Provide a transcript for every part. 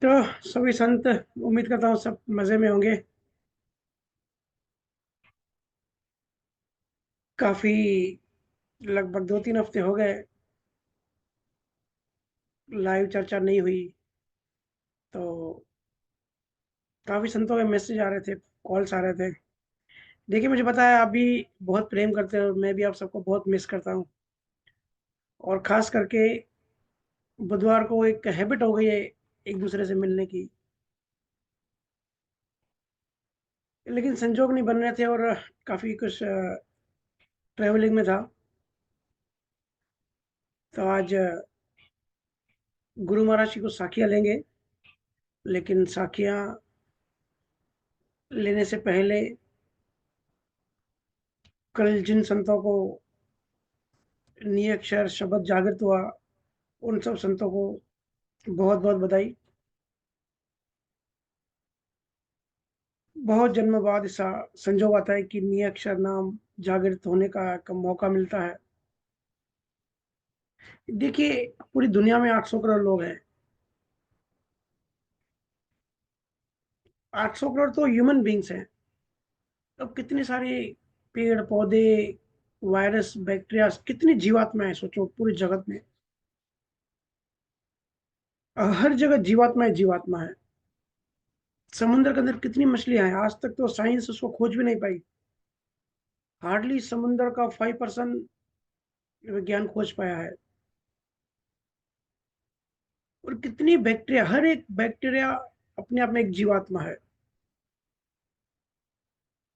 तो सभी संत, उम्मीद करता हूँ सब मजे में होंगे। काफी लगभग 2-3 हफ्ते हो गए लाइव चर्चा नहीं हुई। तो काफी संतों के मैसेज आ रहे थे, कॉल्स आ रहे थे। देखिए, मुझे पता है आप भी बहुत प्रेम करते हैं और मैं भी आप सबको बहुत मिस करता हूँ। और खास करके बुधवार को एक हैबिट हो गई है एक दूसरे से मिलने की, लेकिन संजोग नहीं बन रहे थे और काफी कुछ ट्रेवलिंग में था। तो आज गुरु महाराज जी को साखियाँ लेंगे, लेकिन साखियाँ लेने से पहले कल जिन संतों को नियक्षर शब्द जागृत हुआ, उन सब संतों को बहुत बहुत बधाई। बहुत जन्म बाद ऐसा संजोग आता है कि नियक्षर नाम जागृत होने का मौका मिलता है। देखिए, पूरी दुनिया में 800 करोड़ लोग हैं। 800 करोड़ तो ह्यूमन बींग्स हैं। अब कितने सारे पेड़ पौधे, वायरस, बैक्टीरिया, कितनी जीवात्मा है सोचो पूरी जगत में। हर जगह जीवात्मा है, जीवात्मा है। समुद्र के अंदर कितनी मछलियां हैं, आज तक तो साइंस उसको खोज भी नहीं पाई। हार्डली समुद्र का 5% विज्ञान खोज पाया है। और कितनी बैक्टीरिया, हर एक बैक्टीरिया अपने आप में एक जीवात्मा है।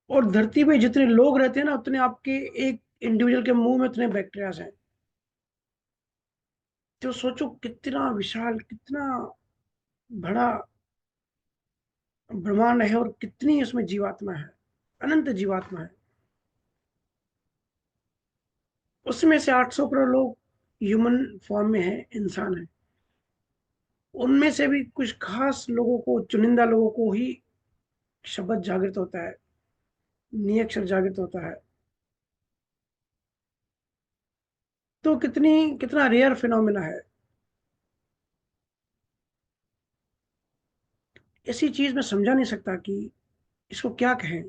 और धरती पे जितने लोग रहते हैं ना, उतने आपके एक इंडिविजुअल के मुंह में उतने बैक्टीरिया हैं। तो सोचो कितना विशाल, कितना बड़ा ब्रह्मांड है और कितनी उसमें जीवात्मा है। अनंत जीवात्मा है। उसमें से 800 करोड़ लोग ह्यूमन फॉर्म में है, इंसान है। उनमें से भी कुछ खास लोगों को, चुनिंदा लोगों को ही शब्द जागृत होता है, नियक्षर जागृत होता है। तो कितना रेयर फिनोमिना है। ऐसी चीज मैं समझा नहीं सकता कि इसको क्या कहें।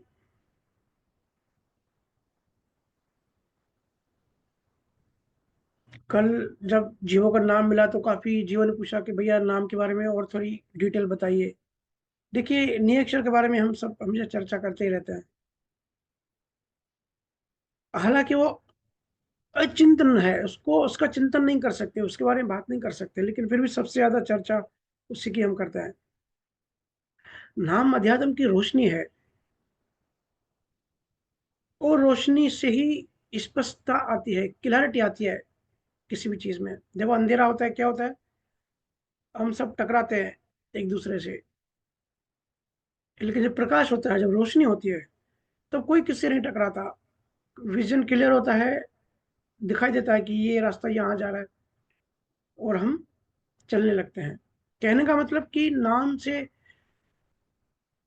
कल जब जीवों का नाम मिला तो काफी जीवों ने पूछा कि भैया नाम के बारे में और थोड़ी डिटेल बताइए। देखिए, नियक्षर के बारे में हम सब हमेशा चर्चा करते ही रहते हैं। हालांकि वो अचिंतन है, उसको उसका चिंतन नहीं कर सकते, उसके बारे में बात नहीं कर सकते, लेकिन फिर भी सबसे ज्यादा चर्चा उसी की हम करते हैं। नाम अध्यात्म की रोशनी है। और रोशनी से ही स्पष्टता आती है, क्लैरिटी आती है। किसी भी चीज में जब अंधेरा होता है क्या होता है, हम सब टकराते हैं एक दूसरे से। लेकिन जब प्रकाश होता है, जब रोशनी होती है, तो कोई किससे नहीं टकराता। विजन क्लियर होता है, दिखाई देता है कि ये रास्ता यहाँ जा रहा है, और हम चलने लगते हैं। कहने का मतलब कि नाम से,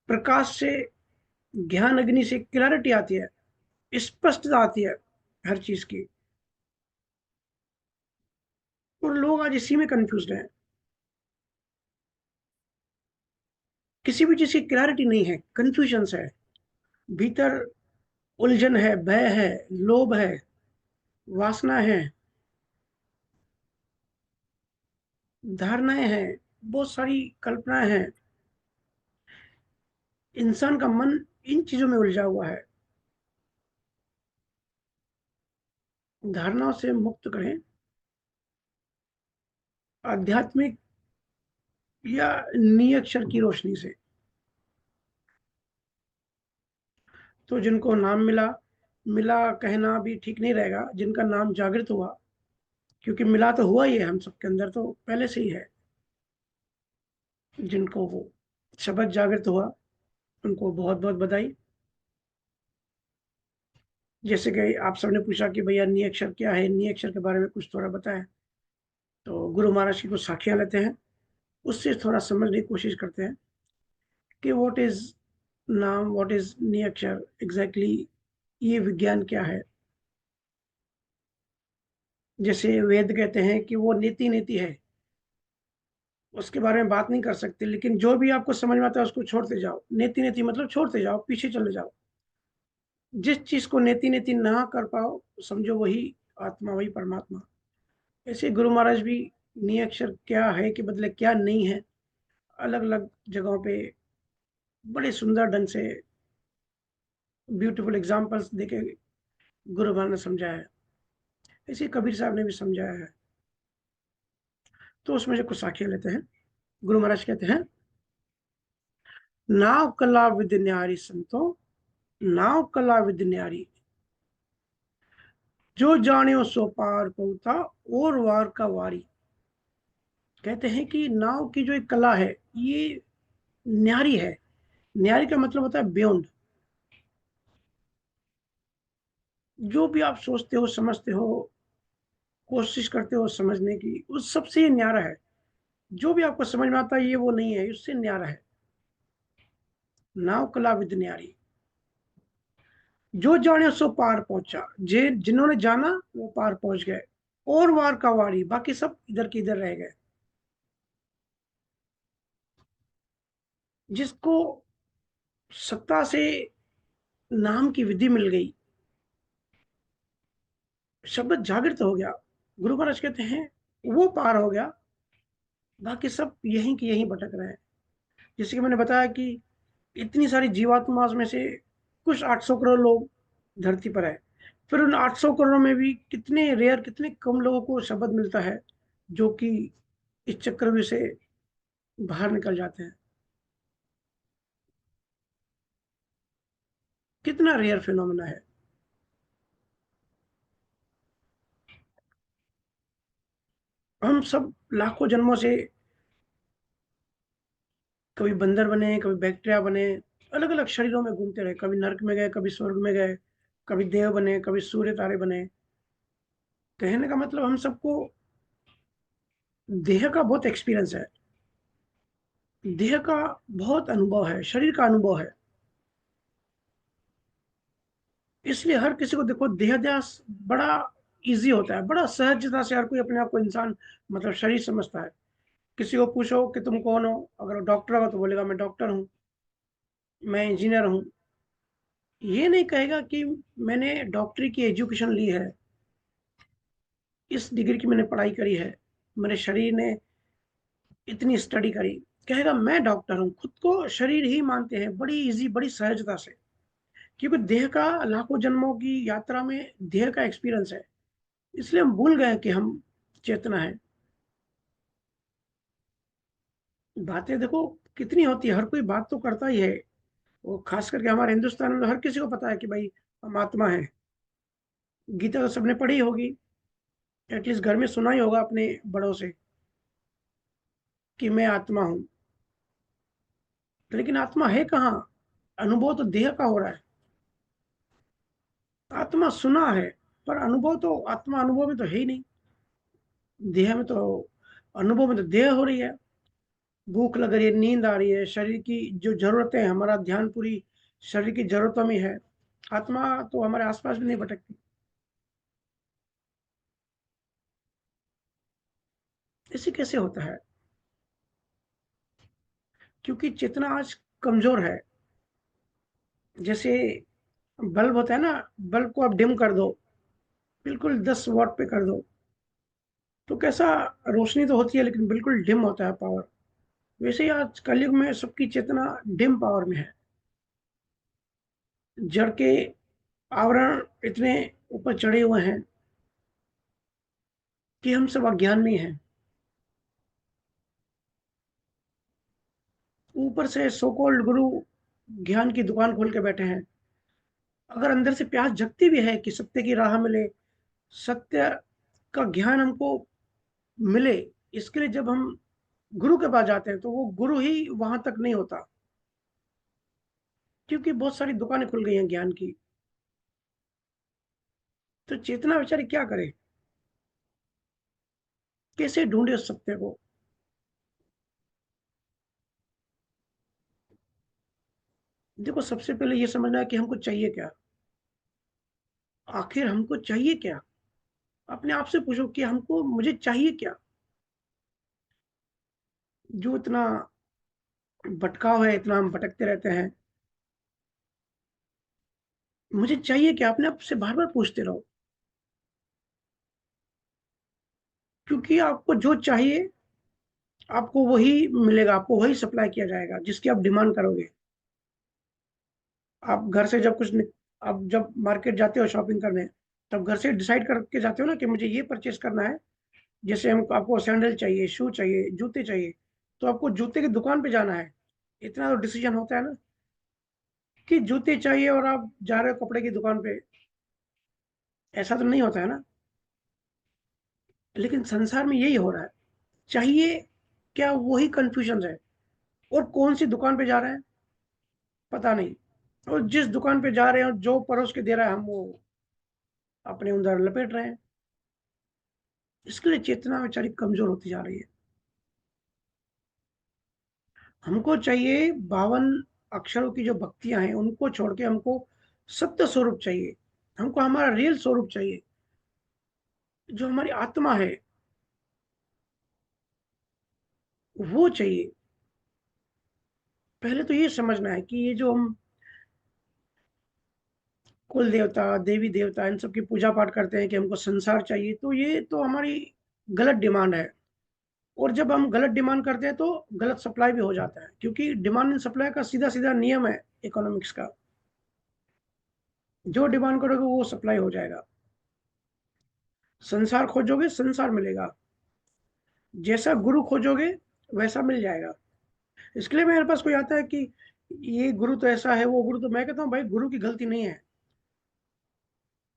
प्रकाश से, ज्ञान अग्नि से क्लैरिटी आती है, स्पष्टता आती है हर चीज की। और लोग आज इसी में कंफ्यूज हैं। किसी भी चीज की क्लैरिटी नहीं है, कंफ्यूजन है। भीतर उलझन है, भय है, लोभ है, वासना है, धारणाएं हैं, बहुत सारी कल्पनाएं हैं। इंसान का मन इन चीजों में उलझा हुआ है। धारणाओं से मुक्त करें, आध्यात्मिक या नियक्षर की रोशनी से। तो जिनको नाम मिला, मिला कहना भी ठीक नहीं रहेगा, जिनका नाम जागृत हुआ, क्योंकि मिला तो हुआ ही है, हम सबके अंदर तो पहले से ही है। जिनको वो शब्द जागृत हुआ, उनको बहुत बहुत बधाई। जैसे कि आप सबने पूछा कि भैया नियक्षर क्या है, नियक्षर के बारे में कुछ थोड़ा बताएं। तो गुरु महाराज की कुछ साखियां लेते हैं, उससे थोड़ा समझने की कोशिश करते हैं कि व्हाट इज नाम, व्हाट इज नियक्षर एग्जैक्टली, ये विज्ञान क्या है। जैसे वेद कहते हैं कि वो नीति नीति है, उसके बारे में बात नहीं कर सकते, लेकिन जो भी आपको समझ में आता है उसको छोड़ते जाओ। नेति नेति मतलब छोड़ते जाओ, पीछे चले जाओ। जिस चीज को नेति नेति ना कर पाओ, समझो वही आत्मा, वही परमात्मा। ऐसे गुरु महाराज भी नी अक्षर क्या है कि बदले क्या नहीं है, अलग अलग जगहों पे बड़े सुंदर ढंग से ब्यूटीफुल एग्जाम्पल्स देके गुरु महाराज ने समझाया है। ऐसे कबीर साहब ने भी समझाया है। तो उसमें से कुछ साखियां लेते हैं। गुरु महाराज कहते हैं, नाव कला विद न्यारी संतो, नाव कला विद न्यारी, जो जाने सो पार पहुंचा, और वार का वारी। कहते हैं कि नाव की जो एक कला है, ये न्यारी है। न्यारी का मतलब होता है बियॉन्ड। जो भी आप सोचते हो, समझते हो, कोशिश करते हो समझने की, उस सबसे ये न्यारा है। जो भी आपको समझ में आता है ये वो नहीं है, उससे न्यारा है। नाव कला विद न्यारी, जो जाने सो पार पहुंचा। जे जिन्होंने जाना वो पार पहुंच गए, और वार का वारी, बाकी सब इधर के इधर रह गए। जिसको सत्ता से नाम की विधि मिल गई, शब्द जागृत हो गया, गुरु महाराज कहते हैं वो पार हो गया, बाकी सब यहीं की यहीं भटक रहे हैं। जैसे कि मैंने बताया कि इतनी सारी जीवात्मा में से कुछ 800 करोड़ लोग धरती पर है। फिर उन 800 करोड़ में भी कितने रेयर, कितने कम लोगों को शब्द मिलता है जो कि इस चक्रव्यूह से बाहर निकल जाते हैं। कितना रेयर फिनोमेना है। हम सब लाखों जन्मों से कभी बंदर बने, कभी बैक्टीरिया बने, अलग अलग शरीरों में घूमते रहे। कभी नरक में गए, कभी स्वर्ग में गए, कभी देव बने, कभी सूर्य तारे बने। कहने का मतलब हम सबको देह का बहुत एक्सपीरियंस है, देह का बहुत अनुभव है, शरीर का अनुभव है। इसलिए हर किसी को देखो देहाध्यास बड़ा इजी होता है, बड़ा सहजता से हर कोई अपने आप को इंसान मतलब शरीर समझता है। किसी को पूछो कि तुम कौन हो, अगर वो डॉक्टर होगा तो बोलेगा मैं डॉक्टर हूँ, मैं इंजीनियर हूँ। ये नहीं कहेगा कि मैंने डॉक्टरी की एजुकेशन ली है, इस डिग्री की मैंने पढ़ाई करी है, मेरे शरीर ने इतनी स्टडी करी। कहेगा मैं डॉक्टर हूँ। खुद को शरीर ही मानते हैं, बड़ी इजी, बड़ी सहजता से। क्योंकि देह का लाखों जन्मों की यात्रा में देह का एक्सपीरियंस है। इसलिए हम भूल गए कि हम चेतना है। बातें देखो कितनी होती है, हर कोई बात तो करता ही है। वो खास करके हमारे हिंदुस्तान में तो हर किसी को पता है कि भाई हम आत्मा है। गीता तो सबने पढ़ी होगी, एटलीस्ट घर में सुना ही होगा अपने बड़ों से कि मैं आत्मा हूँ। लेकिन आत्मा है कहाँ? अनुभव तो देह का हो रहा है। आत्मा सुना है, पर अनुभव तो आत्मा अनुभव में तो है ही नहीं। देह में तो, अनुभव में तो देह हो रही है। भूख लग रही है, नींद आ रही है, शरीर की जो जरूरतें हैं, हमारा ध्यान पूरी शरीर की जरूरतों में है। आत्मा तो हमारे आसपास भी नहीं भटकती। ऐसे कैसे होता है? क्योंकि चेतना आज कमजोर है। जैसे बल्ब होता है ना, बल्ब को आप डिम कर दो, बिल्कुल 10 वॉट पे कर दो, तो कैसा, रोशनी तो होती है लेकिन बिल्कुल डिम होता है पावर। वैसे ही आज कलयुग में सबकी चेतना डिम पावर में है। जड़ के आवरण इतने ऊपर चढ़े हुए हैं कि हम सब अज्ञान में हैं। ऊपर से सो कॉल्ड गुरु ज्ञान की दुकान खोल के बैठे हैं। अगर अंदर से प्यास जगती भी है कि सत्य की राह मिले, सत्य का ज्ञान हमको मिले, इसके लिए जब हम गुरु के पास जाते हैं तो वो गुरु ही वहां तक नहीं होता। क्योंकि बहुत सारी दुकानें खुल गई हैं ज्ञान की। तो चेतना बेचारी क्या करे, कैसे ढूंढे उस सत्य को? देखो सबसे पहले ये समझना है कि हमको चाहिए क्या। आखिर हमको चाहिए क्या? अपने आप से पूछो कि हमको, मुझे चाहिए क्या। जो इतना भटकाव है, इतना हम भटकते रहते हैं। मुझे चाहिए कि अपने आप से बार बार पूछते रहो, क्योंकि आपको जो चाहिए आपको वही मिलेगा, आपको वही सप्लाई किया जाएगा जिसकी आप डिमांड करोगे। आप घर से जब आप जब मार्केट जाते हो शॉपिंग करने, तब घर से डिसाइड करके जाते हो ना कि मुझे ये परचेस करना है। जैसे हम आपको सैंडल चाहिए, शू चाहिए, जूते चाहिए, तो आपको जूते की दुकान पे जाना है। इतना तो डिसीजन होता है ना, कि जूते चाहिए और आप जा रहे हो कपड़े की दुकान पे। ऐसा तो नहीं होता है ना। लेकिन संसार में यही हो रहा है, चाहिए क्या, वही कंफ्यूजन है। और कौन सी दुकान पे जा रहे हैं पता नहीं, और जिस दुकान पे जा रहे हैं जो परोस के दे रहा है हम वो अपने अंदर लपेट रहे हैं। इसके लिए चेतना बेचारी कमजोर होती जा रही है। हमको चाहिए 52 अक्षरों की जो भक्तियां हैं उनको छोड़ के हमको सत्य स्वरूप चाहिए। हमको हमारा रियल स्वरूप चाहिए, जो हमारी आत्मा है वो चाहिए। पहले तो ये समझना है कि ये जो हम कुल देवता, देवी देवता, इन सब की पूजा पाठ करते हैं कि हमको संसार चाहिए, तो ये तो हमारी गलत डिमांड है। और जब हम गलत डिमांड करते हैं तो गलत सप्लाई भी हो जाता है, क्योंकि डिमांड एंड सप्लाई का सीधा सीधा नियम है इकोनॉमिक्स का। जो डिमांड करोगे वो सप्लाई हो जाएगा। संसार खोजोगे संसार मिलेगा, जैसा गुरु खोजोगे वैसा मिल जाएगा। इसके लिए मेरे पास कोई आता है कि ये गुरु तो ऐसा है, वो गुरु, तो मैं कहता हूँ भाई गुरु की गलती नहीं है।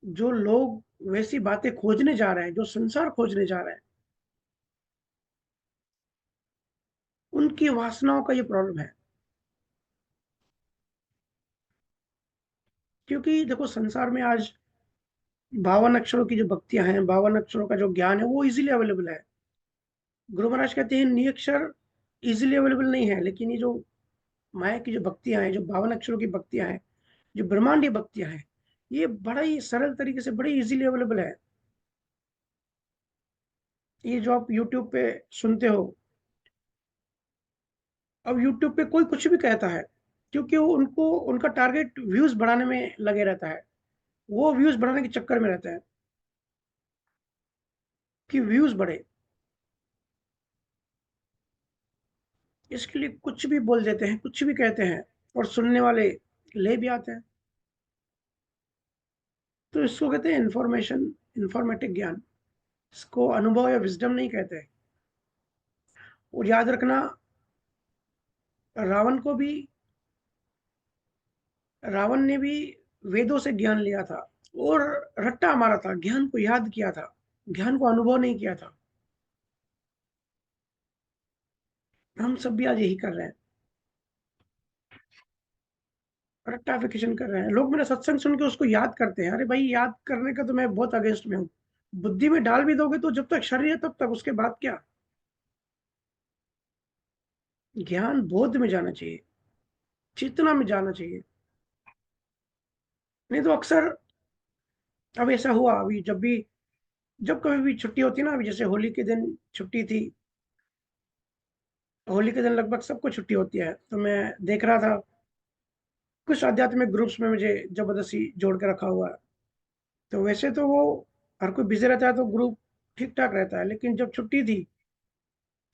जो लोग वैसी बातें खोजने जा रहे हैं, जो संसार खोजने जा रहे हैं, उनकी वासनाओं का ये प्रॉब्लम है। क्योंकि देखो संसार में आज 52 अक्षरों की जो भक्तियां हैं, 52 अक्षरों का जो ज्ञान है वो इजीली अवेलेबल है। गुरु महाराज कहते हैं नियक्षर इजीली अवेलेबल नहीं है, लेकिन ये जो माया की जो भक्तियां हैं, जो 52 अक्षरों की भक्तियां हैं, जो ब्रह्मांडीय भक्तियां हैं, ये बड़ा ही सरल तरीके से बड़ी इजीली अवेलेबल है। ये जो आप यूट्यूब पे सुनते हो, अब यूट्यूब पे कोई कुछ भी कहता है, क्योंकि वो उनको उनका टारगेट व्यूज बढ़ाने में लगे रहता है। वो व्यूज बढ़ाने के चक्कर में रहता है कि व्यूज बढ़े। इसके लिए कुछ भी बोल देते हैं, कुछ भी कहते हैं, और सुनने वाले ले भी आते हैं। तो इसको कहते हैं इंफॉर्मेशन, इंफॉर्मेटिव ज्ञान। इसको अनुभव या विजडम नहीं कहते। और याद रखना, रावण को भी, रावण ने भी वेदों से ज्ञान लिया था और रट्टा मारा था, ज्ञान को याद किया था, ज्ञान को अनुभव नहीं किया था। हम सब भी आज यही कर रहे हैं, रट्टाफिकेशन कर रहे हैं। लोग मेरा सत्संग सुन के उसको याद करते हैं। अरे भाई याद करने का तो मैं बहुत अगेंस्ट में हूँ। बुद्धि में डाल भी दोगे तो जब तक शरीर है तब तक, उसके बाद क्या। ज्ञान बोध में जाना चाहिए, चेतना में जाना चाहिए। नहीं तो अक्सर, अब ऐसा हुआ अभी, जब कभी भी छुट्टी होती है ना, अभी जैसे होली के दिन छुट्टी थी। होली के दिन लगभग सबको छुट्टी होती है, तो मैं देख रहा था कुछ आध्यात्मिक ग्रुप्स में मुझे जबरदस्ती जोड़ के रखा हुआ है। तो वैसे तो वो हर कोई बिजी रहता है तो ग्रुप ठीक ठाक रहता है, लेकिन जब छुट्टी थी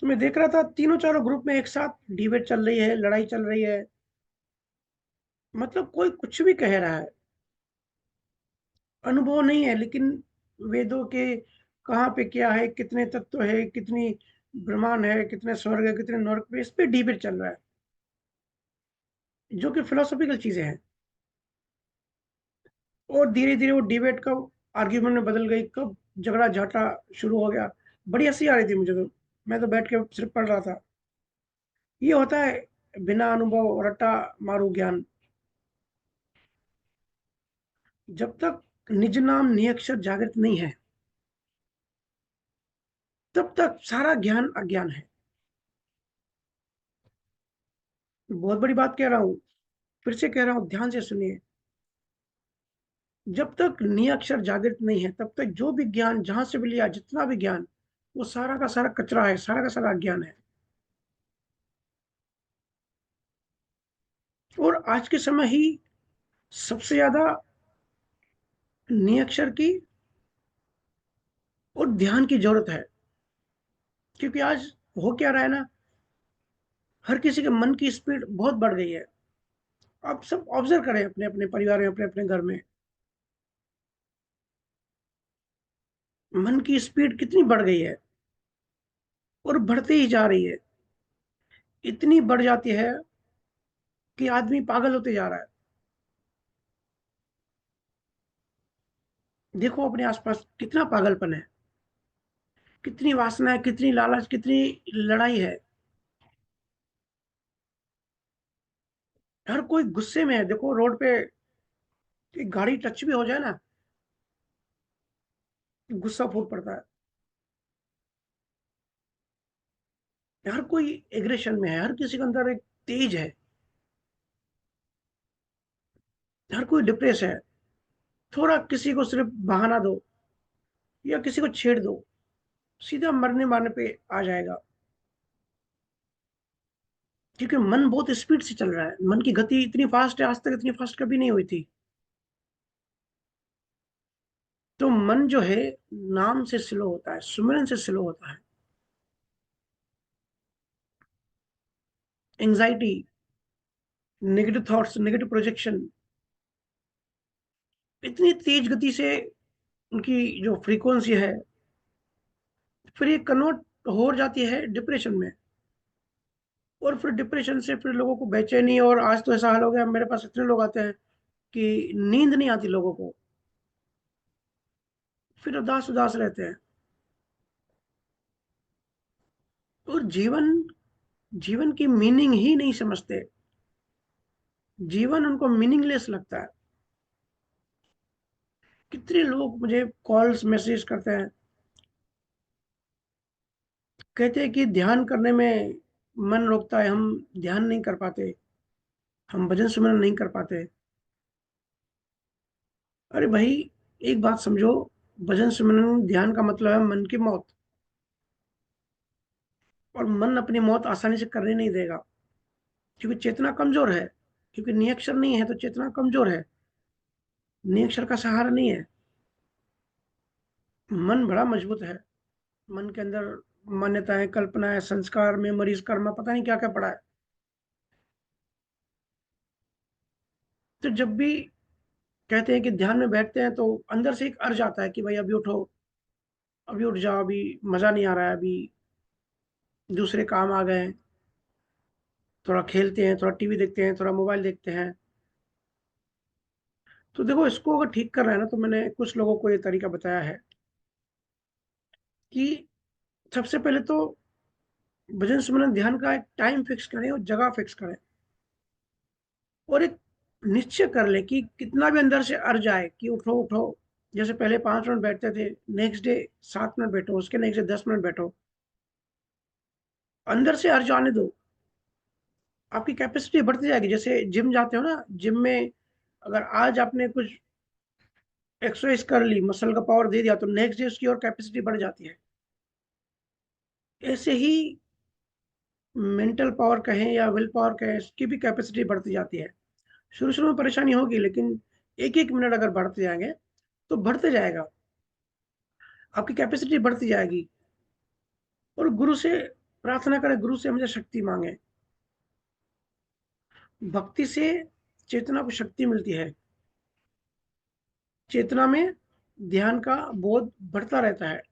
तो मैं देख रहा था तीनों चारों ग्रुप में एक साथ डिबेट चल रही है, लड़ाई चल रही है। मतलब कोई कुछ भी कह रहा है, अनुभव नहीं है, लेकिन वेदों के कहाँ पे क्या है, कितने तत्व है, कितनी ब्रह्मांड है, कितने स्वर्ग है, कितने नरक पे, इस पे डिबेट चल रहा है, जो कि फिलोसॉफिकल चीजें हैं। और धीरे धीरे वो डिबेट कब आर्ग्यूमेंट में बदल गई, कब झगड़ा झाटा शुरू हो गया। बड़ी हंसी आ रही थी मुझे तो। मैं तो बैठ के सिर्फ पढ़ रहा था। ये होता है बिना अनुभव रट्टा मारू ज्ञान। जब तक निज नाम नियक्षर जागृत नहीं है, तब तक सारा ज्ञान अज्ञान है। बहुत बड़ी बात कह रहा हूं, फिर से कह रहा हूं, ध्यान से सुनिए। जब तक नियक्षर जागृत नहीं है तब तक जो भी ज्ञान जहां से भी लिया, जितना भी ज्ञान, वो सारा का सारा कचरा है, सारा का सारा अज्ञान है। और आज के समय ही सबसे ज्यादा नियक्षर की और ध्यान की जरूरत है। क्योंकि आज हो क्या रहा है ना, हर किसी के मन की स्पीड बहुत बढ़ गई है। आप सब ऑब्जर्व करें अपने अपने परिवार में, अपने अपने घर में मन की स्पीड कितनी बढ़ गई है, और बढ़ती ही जा रही है। इतनी बढ़ जाती है कि आदमी पागल होते जा रहा है। देखो अपने आसपास कितना पागलपन है, कितनी वासना है, कितनी लालच, कितनी लड़ाई है। हर कोई गुस्से में है। देखो रोड पे एक गाड़ी टच भी हो जाए ना, गुस्सा फूट पड़ता है। हर कोई एग्रेशन में है, हर किसी के अंदर एक तेज है, हर कोई डिप्रेस है। थोड़ा किसी को सिर्फ बहाना दो या किसी को छेड़ दो, सीधा मरने मारने पे आ जाएगा। क्योंकि मन बहुत स्पीड से चल रहा है, मन की गति इतनी फास्ट है, आज तक इतनी फास्ट कभी नहीं हुई थी। तो मन जो है नाम से स्लो होता है, सुमिरन से स्लो होता है। Anxiety, negative thoughts, negative projection इतनी तेज गति से उनकी जो फ्रीक्वेंसी है, फिर ये कन्वर्ट हो जाती है डिप्रेशन में। और फिर डिप्रेशन से फिर लोगों को बेचैनी, और आज तो ऐसा हाल हो गया, मेरे पास इतने लोग आते हैं कि नींद नहीं आती लोगों को, फिर उदास उदास रहते हैं। और जीवन जीवन की मीनिंग ही नहीं समझते। जीवन उनको मीनिंगलेस लगता है। कितने लोग मुझे कॉल्स मैसेज करते हैं, कहते हैं कि ध्यान करने में मन रोकता है, हम ध्यान नहीं कर पाते, हम भजन सुमरन नहीं कर पाते। अरे भाई, एक बात समझो, भजन सुमरन ध्यान का मतलब है मन की मौत। और मन अपनी मौत आसानी से करने नहीं देगा, क्योंकि चेतना कमजोर है। क्योंकि नियक्षर नहीं है तो चेतना कमजोर है, नियक्षर का सहारा नहीं है। मन बड़ा मजबूत है। मन के अंदर मान्यताएं, कल्पनाएं, संस्कार, मेमोरीज, कर्म, पता नहीं क्या क्या पड़ा है। तो जब भी कहते हैं कि ध्यान में बैठते हैं, तो अंदर से एक अर्ज आता है कि भाई अभी उठो, अभी उठ जाओ, अभी मजा नहीं आ रहा है, अभी दूसरे काम आ गए हैं, थोड़ा खेलते हैं, थोड़ा टीवी देखते हैं, थोड़ा मोबाइल देखते हैं। तो देखो, इसको अगर ठीक करना है ना, तो मैंने कुछ लोगों को ये तरीका बताया है कि सबसे पहले तो भजन सुमरन ध्यान का एक टाइम फिक्स करें और जगह फिक्स करें, और एक निश्चय कर ले कि कितना भी अंदर से अर्ज आए कि उठो उठो। जैसे पहले 5 मिनट बैठते थे, नेक्स्ट डे 7 मिनट बैठो, उसके नेक्स्ट डे 10 मिनट बैठो। अंदर से अर्ज आने दो, आपकी कैपेसिटी बढ़ती जाएगी। जैसे जिम जाते हो ना, जिम में अगर आज आपने कुछ एक्सरसाइज कर ली, मसल का पावर दे दिया, तो नेक्स्ट डे उसकी और कैपेसिटी बढ़ जाती है। ऐसे ही मेंटल पावर कहें या विल पावर कहें, इसकी भी कैपेसिटी बढ़ती जाती है। शुरू शुरू में परेशानी होगी, लेकिन एक एक मिनट अगर बढ़ते जाएंगे तो बढ़ते जाएगा, आपकी कैपेसिटी बढ़ती जाएगी। और गुरु से प्रार्थना करें, गुरु से हमेशा शक्ति मांगे। भक्ति से चेतना को शक्ति मिलती है। चेतना में ध्यान का बोध बढ़ता रहता है।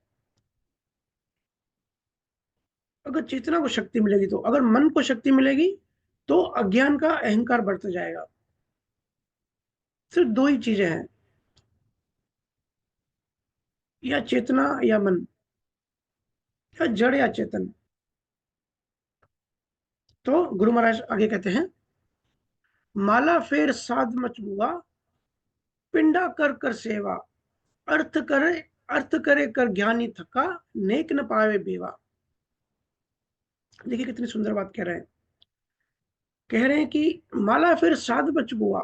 अगर चेतना को शक्ति मिलेगी, तो अगर मन को शक्ति मिलेगी, तो अज्ञान का अहंकार बढ़ता जाएगा। सिर्फ दो ही चीजें हैं, या चेतना या मन, या जड़ या चेतन। तो गुरु महाराज आगे कहते हैं, माला फेर साध मच बुआ, पिंडा कर कर सेवा, अर्थ करे अर्थ करे कर ज्ञानी थका, नेक न पावे बेवा। देखिए कितनी सुंदर बात कह रहे हैं। कह रहे हैं कि माला फिर साध बच बुआ।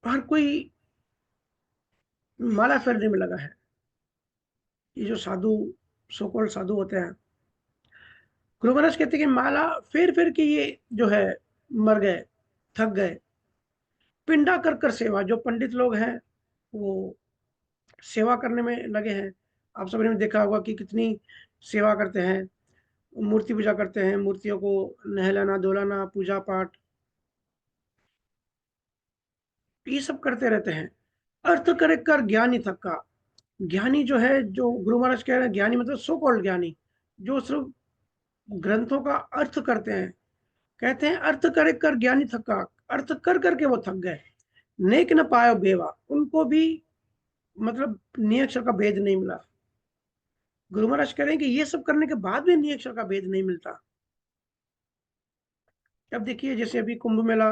हर कोई माला फेरने में लगा है। ये जो साधु, सोकॉल्ड साधु होते हैं, गुरु महाराज कहते हैं कि माला फेर फेर के ये जो है मर गए, थक गए। पिंडा कर कर सेवा, जो पंडित लोग हैं वो सेवा करने में लगे हैं। आप सबने भी देखा होगा कि कितनी सेवा करते हैं, मूर्ति पूजा करते हैं, मूर्तियों को नहलाना धुलाना, पूजा पाठ, ये सब करते रहते हैं। अर्थ करे कर ज्ञानी थका। ज्ञानी जो है, जो गुरु महाराज कह रहे हैं, ज्ञानी मतलब सो कॉल्ड ज्ञानी, जो सिर्फ ग्रंथों का अर्थ करते हैं। कहते हैं अर्थ करे कर ज्ञानी थका, अर्थ कर करके वो थक गए। नेक न पायो बेवा, उनको भी मतलब नियक्षर का भेद नहीं मिला। गुरु महाराज कह रहे हैं कि ये सब करने के बाद भी नियक्षर का भेद नहीं मिलता। अब देखिए, जैसे अभी कुंभ मेला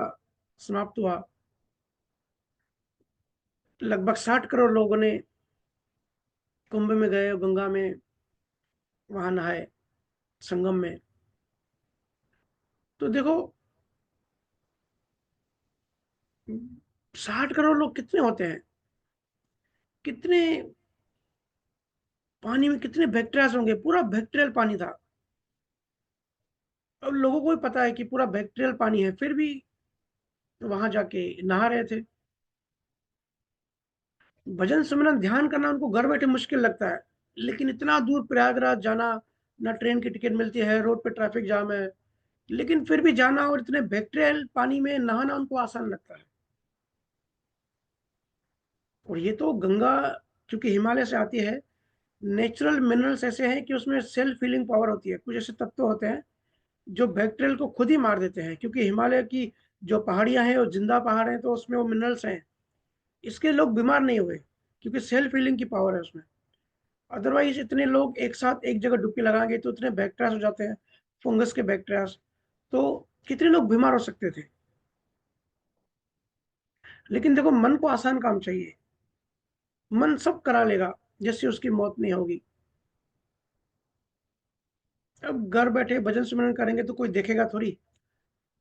समाप्त हुआ, लगभग 60 करोड़ लोगों ने कुंभ में गए, गंगा में वहां नहाए, संगम में। तो देखो, 60 करोड़ लोग कितने होते हैं, कितने पानी में कितने बैक्टीरियाज होंगे, पूरा बैक्टीरियल पानी था। अब लोगों को भी पता है कि पूरा बैक्टीरियल पानी है, फिर भी वहां जाके नहा रहे थे। भजन सुमरन ध्यान करना उनको घर बैठे मुश्किल लगता है, लेकिन इतना दूर प्रयागराज जाना, ना ट्रेन की टिकट मिलती है, रोड पे ट्रैफिक जाम है, लेकिन फिर भी जाना और इतने बैक्टीरियल पानी में नहाना उनको आसान लगता है। और ये तो गंगा, क्योंकि हिमालय से आती है, नेचुरल मिनरल्स ऐसे हैं कि उसमें सेल्फ हीलिंग पावर होती है। कुछ ऐसे तत्व होते हैं जो बैक्टीरियल को खुद ही मार देते हैं, क्योंकि हिमालय की जो पहाड़ियां हैं वो जिंदा पहाड़ हैं, तो उसमें वो मिनरल्स हैं, इसके लोग बीमार नहीं हुए, क्योंकि सेल्फ हीलिंग की पावर है उसमें। अदरवाइज इतने लोग एक साथ एक जगह डुबकी लगाएंगे तो इतने बैक्टीरिया हो जाते हैं, फंगस के बैक्टीरिया, तो कितने लोग बीमार हो सकते थे। लेकिन देखो, मन को आसान काम चाहिए, मन सब करा लेगा, जिससे उसकी मौत नहीं होगी। अब घर बैठे भजन सुमरन करेंगे तो कोई देखेगा थोड़ी।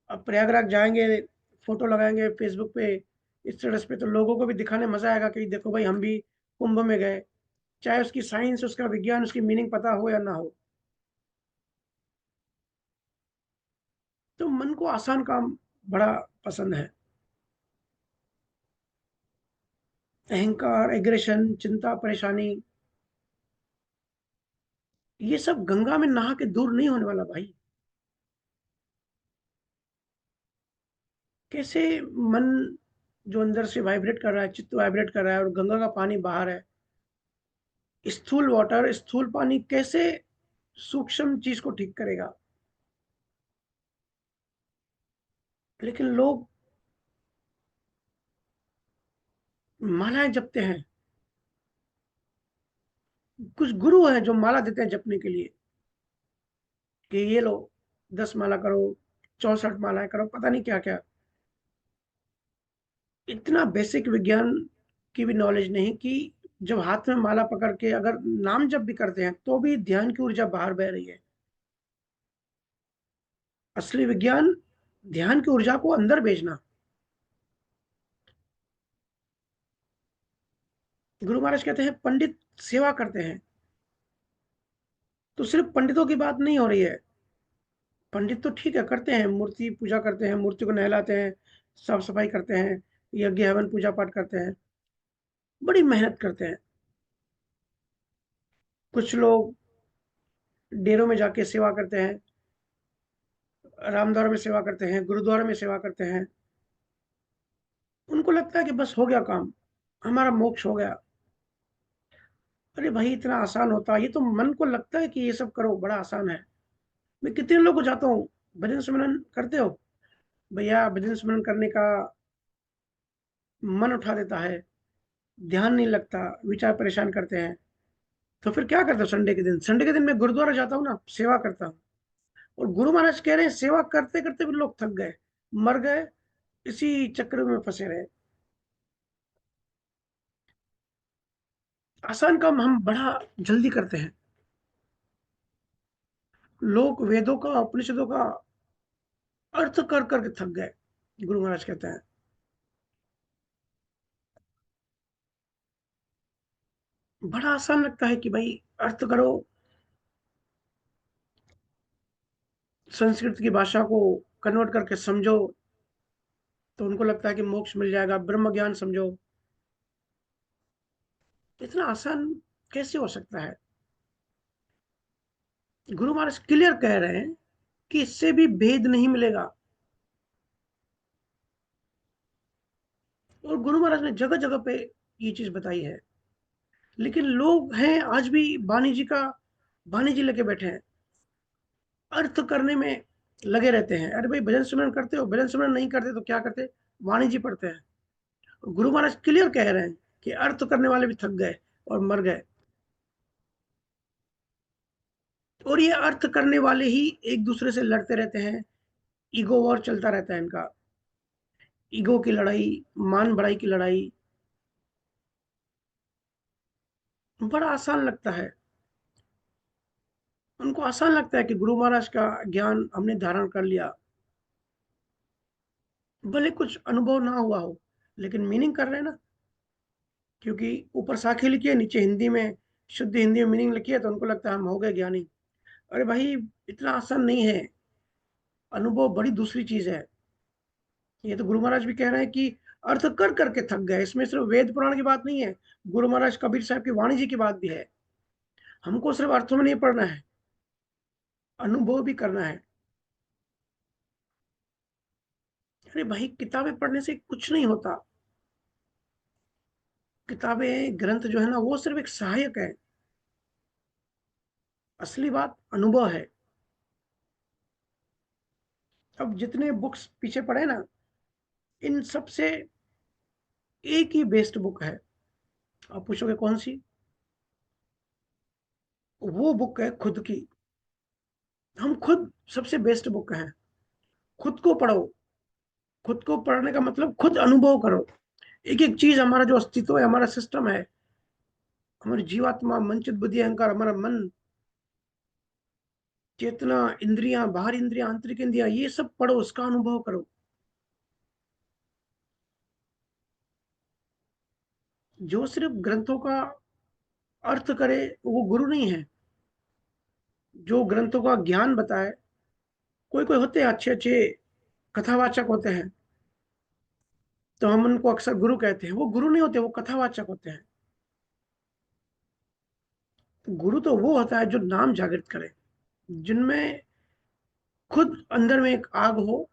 अब प्रयागराज जाएंगे, फोटो लगाएंगे फेसबुक पे, स्टेटस पे, तो लोगों को भी दिखाने मजा आएगा कि देखो भाई, हम भी कुंभ में गए, चाहे उसकी साइंस, उसका विज्ञान, उसकी मीनिंग पता हो या ना हो। तो मन को आसान काम बड़ा पसंद है। अहंकार, एग्रेशन, चिंता, परेशानी, ये सब गंगा में नहा के दूर नहीं होने वाला भाई। कैसे मन जो अंदर से वाइब्रेट कर रहा है, चित्त वाइब्रेट कर रहा है, और गंगा का पानी बाहर है, स्थूल वाटर, स्थूल पानी कैसे सूक्ष्म चीज को ठीक करेगा। लेकिन लोग मालाएं जपते हैं। कुछ गुरु हैं जो माला देते हैं जपने के लिए, कि ये लो, 10 माला करो, 64 मालाएं करो, पता नहीं क्या क्या। इतना बेसिक विज्ञान की भी नॉलेज नहीं कि जब हाथ में माला पकड़ के अगर नाम जप भी करते हैं तो भी ध्यान की ऊर्जा बाहर बह रही है। असली विज्ञान ध्यान की ऊर्जा को अंदर भेजना। गुरु महाराज कहते हैं पंडित सेवा करते हैं, तो सिर्फ पंडितों की बात नहीं हो रही है। पंडित तो ठीक है, करते हैं, मूर्ति पूजा करते हैं, मूर्ति को नहलाते हैं, साफ सफाई करते हैं, यज्ञ हवन पूजा पाठ करते हैं, बड़ी मेहनत करते हैं। कुछ लोग डेरों में जाके सेवा करते हैं, रामद्वारा में सेवा करते हैं, गुरुद्वारा में सेवा करते हैं। उनको लगता है कि बस हो गया काम, हमारा मोक्ष हो गया। अरे भाई, इतना आसान होता? ये तो मन को लगता है कि ये सब करो बड़ा आसान है। मैं कितने लोगों को जाता हूँ, भजन सुमरन करते हो भैया? भजन सुमरन करने का मन उठा देता है, ध्यान नहीं लगता, विचार परेशान करते हैं। तो फिर क्या करता हूँ? संडे के दिन, संडे के दिन मैं गुरुद्वारा जाता हूँ ना, सेवा करता हूँ। और गुरु महाराज कह रहे हैं सेवा करते करते भी लोग थक गए, मर गए, इसी चक्र में फंसे रहे। आसान काम हम बड़ा जल्दी करते हैं। लोग वेदों का, उपनिषदों का अर्थ कर करके थक गए। गुरु महाराज कहते हैं बड़ा आसान लगता है कि भाई अर्थ करो, संस्कृत की भाषा को कन्वर्ट करके समझो तो उनको लगता है कि मोक्ष मिल जाएगा, ब्रह्म ज्ञान समझो। इतना आसान कैसे हो सकता है? गुरु महाराज क्लियर कह रहे हैं कि इससे भी भेद नहीं मिलेगा। और गुरु महाराज ने जगह जगह पे ये चीज बताई है। लेकिन लोग हैं आज भी वाणी जी लेके बैठे हैं, अर्थ करने में लगे रहते हैं। अरे भाई, भजन सिमरन करते हो, भजन सिमरन नहीं करते तो क्या करते? वाणी जी पढ़ते हैं। गुरु महाराज क्लियर कह रहे हैं कि अर्थ करने वाले भी थक गए और मर गए। और ये अर्थ करने वाले ही एक दूसरे से लड़ते रहते हैं। ईगो वॉर चलता रहता है इनका। ईगो की लड़ाई, मान बढ़ाई की लड़ाई। बड़ा आसान लगता है उनको, आसान लगता है कि गुरु महाराज का ज्ञान हमने धारण कर लिया, भले कुछ अनुभव ना हुआ हो, लेकिन मीनिंग कर रहे हैं ना। क्योंकि ऊपर साखी लिखी है, नीचे हिंदी में, शुद्ध हिंदी में मीनिंग लिखी है, तो उनको लगता है हम हो गए ज्ञानी। अरे भाई, इतना आसान नहीं है। अनुभव बड़ी दूसरी चीज है। ये तो गुरु महाराज भी कह रहे हैं कि अर्थ कर करके थक गए। इसमें सिर्फ वेद पुराण की बात नहीं है, गुरु महाराज कबीर साहब की वाणी जी की बात भी है। हमको सिर्फ अर्थों में नहीं पढ़ना है, अनुभव भी करना है। अरे भाई, किताबें पढ़ने से कुछ नहीं होता। किताबें, ग्रंथ जो है ना, वो सिर्फ एक सहायक है। असली बात अनुभव है। अब जितने बुक्स पीछे पड़े ना, इन सब से एक ही बेस्ट बुक है। आप पूछोगे कौन सी? वो बुक है खुद की। हम खुद सबसे बेस्ट बुक है। खुद को पढ़ो। खुद को पढ़ने का मतलब खुद अनुभव करो। एक एक चीज, हमारा जो अस्तित्व है, हमारा सिस्टम है, हमारी जीवात्मा, मन, चित, बुद्धि, अहंकार, हमारा मन, चेतना, इंद्रियां, बाहर इंद्रियां, आंतरिक इंद्रियां, ये सब पढ़ो, उसका अनुभव करो। जो सिर्फ ग्रंथों का अर्थ करे वो गुरु नहीं है। जो ग्रंथों का ज्ञान बताए, कोई कोई होते हैं अच्छे अच्छे कथावाचक होते हैं, तो हम उनको अक्सर गुरु कहते हैं। वो गुरु नहीं होते, वो कथावाचक होते हैं। गुरु तो वो होता है जो नाम जागृत करे, जिनमें खुद अंदर में एक आग हो,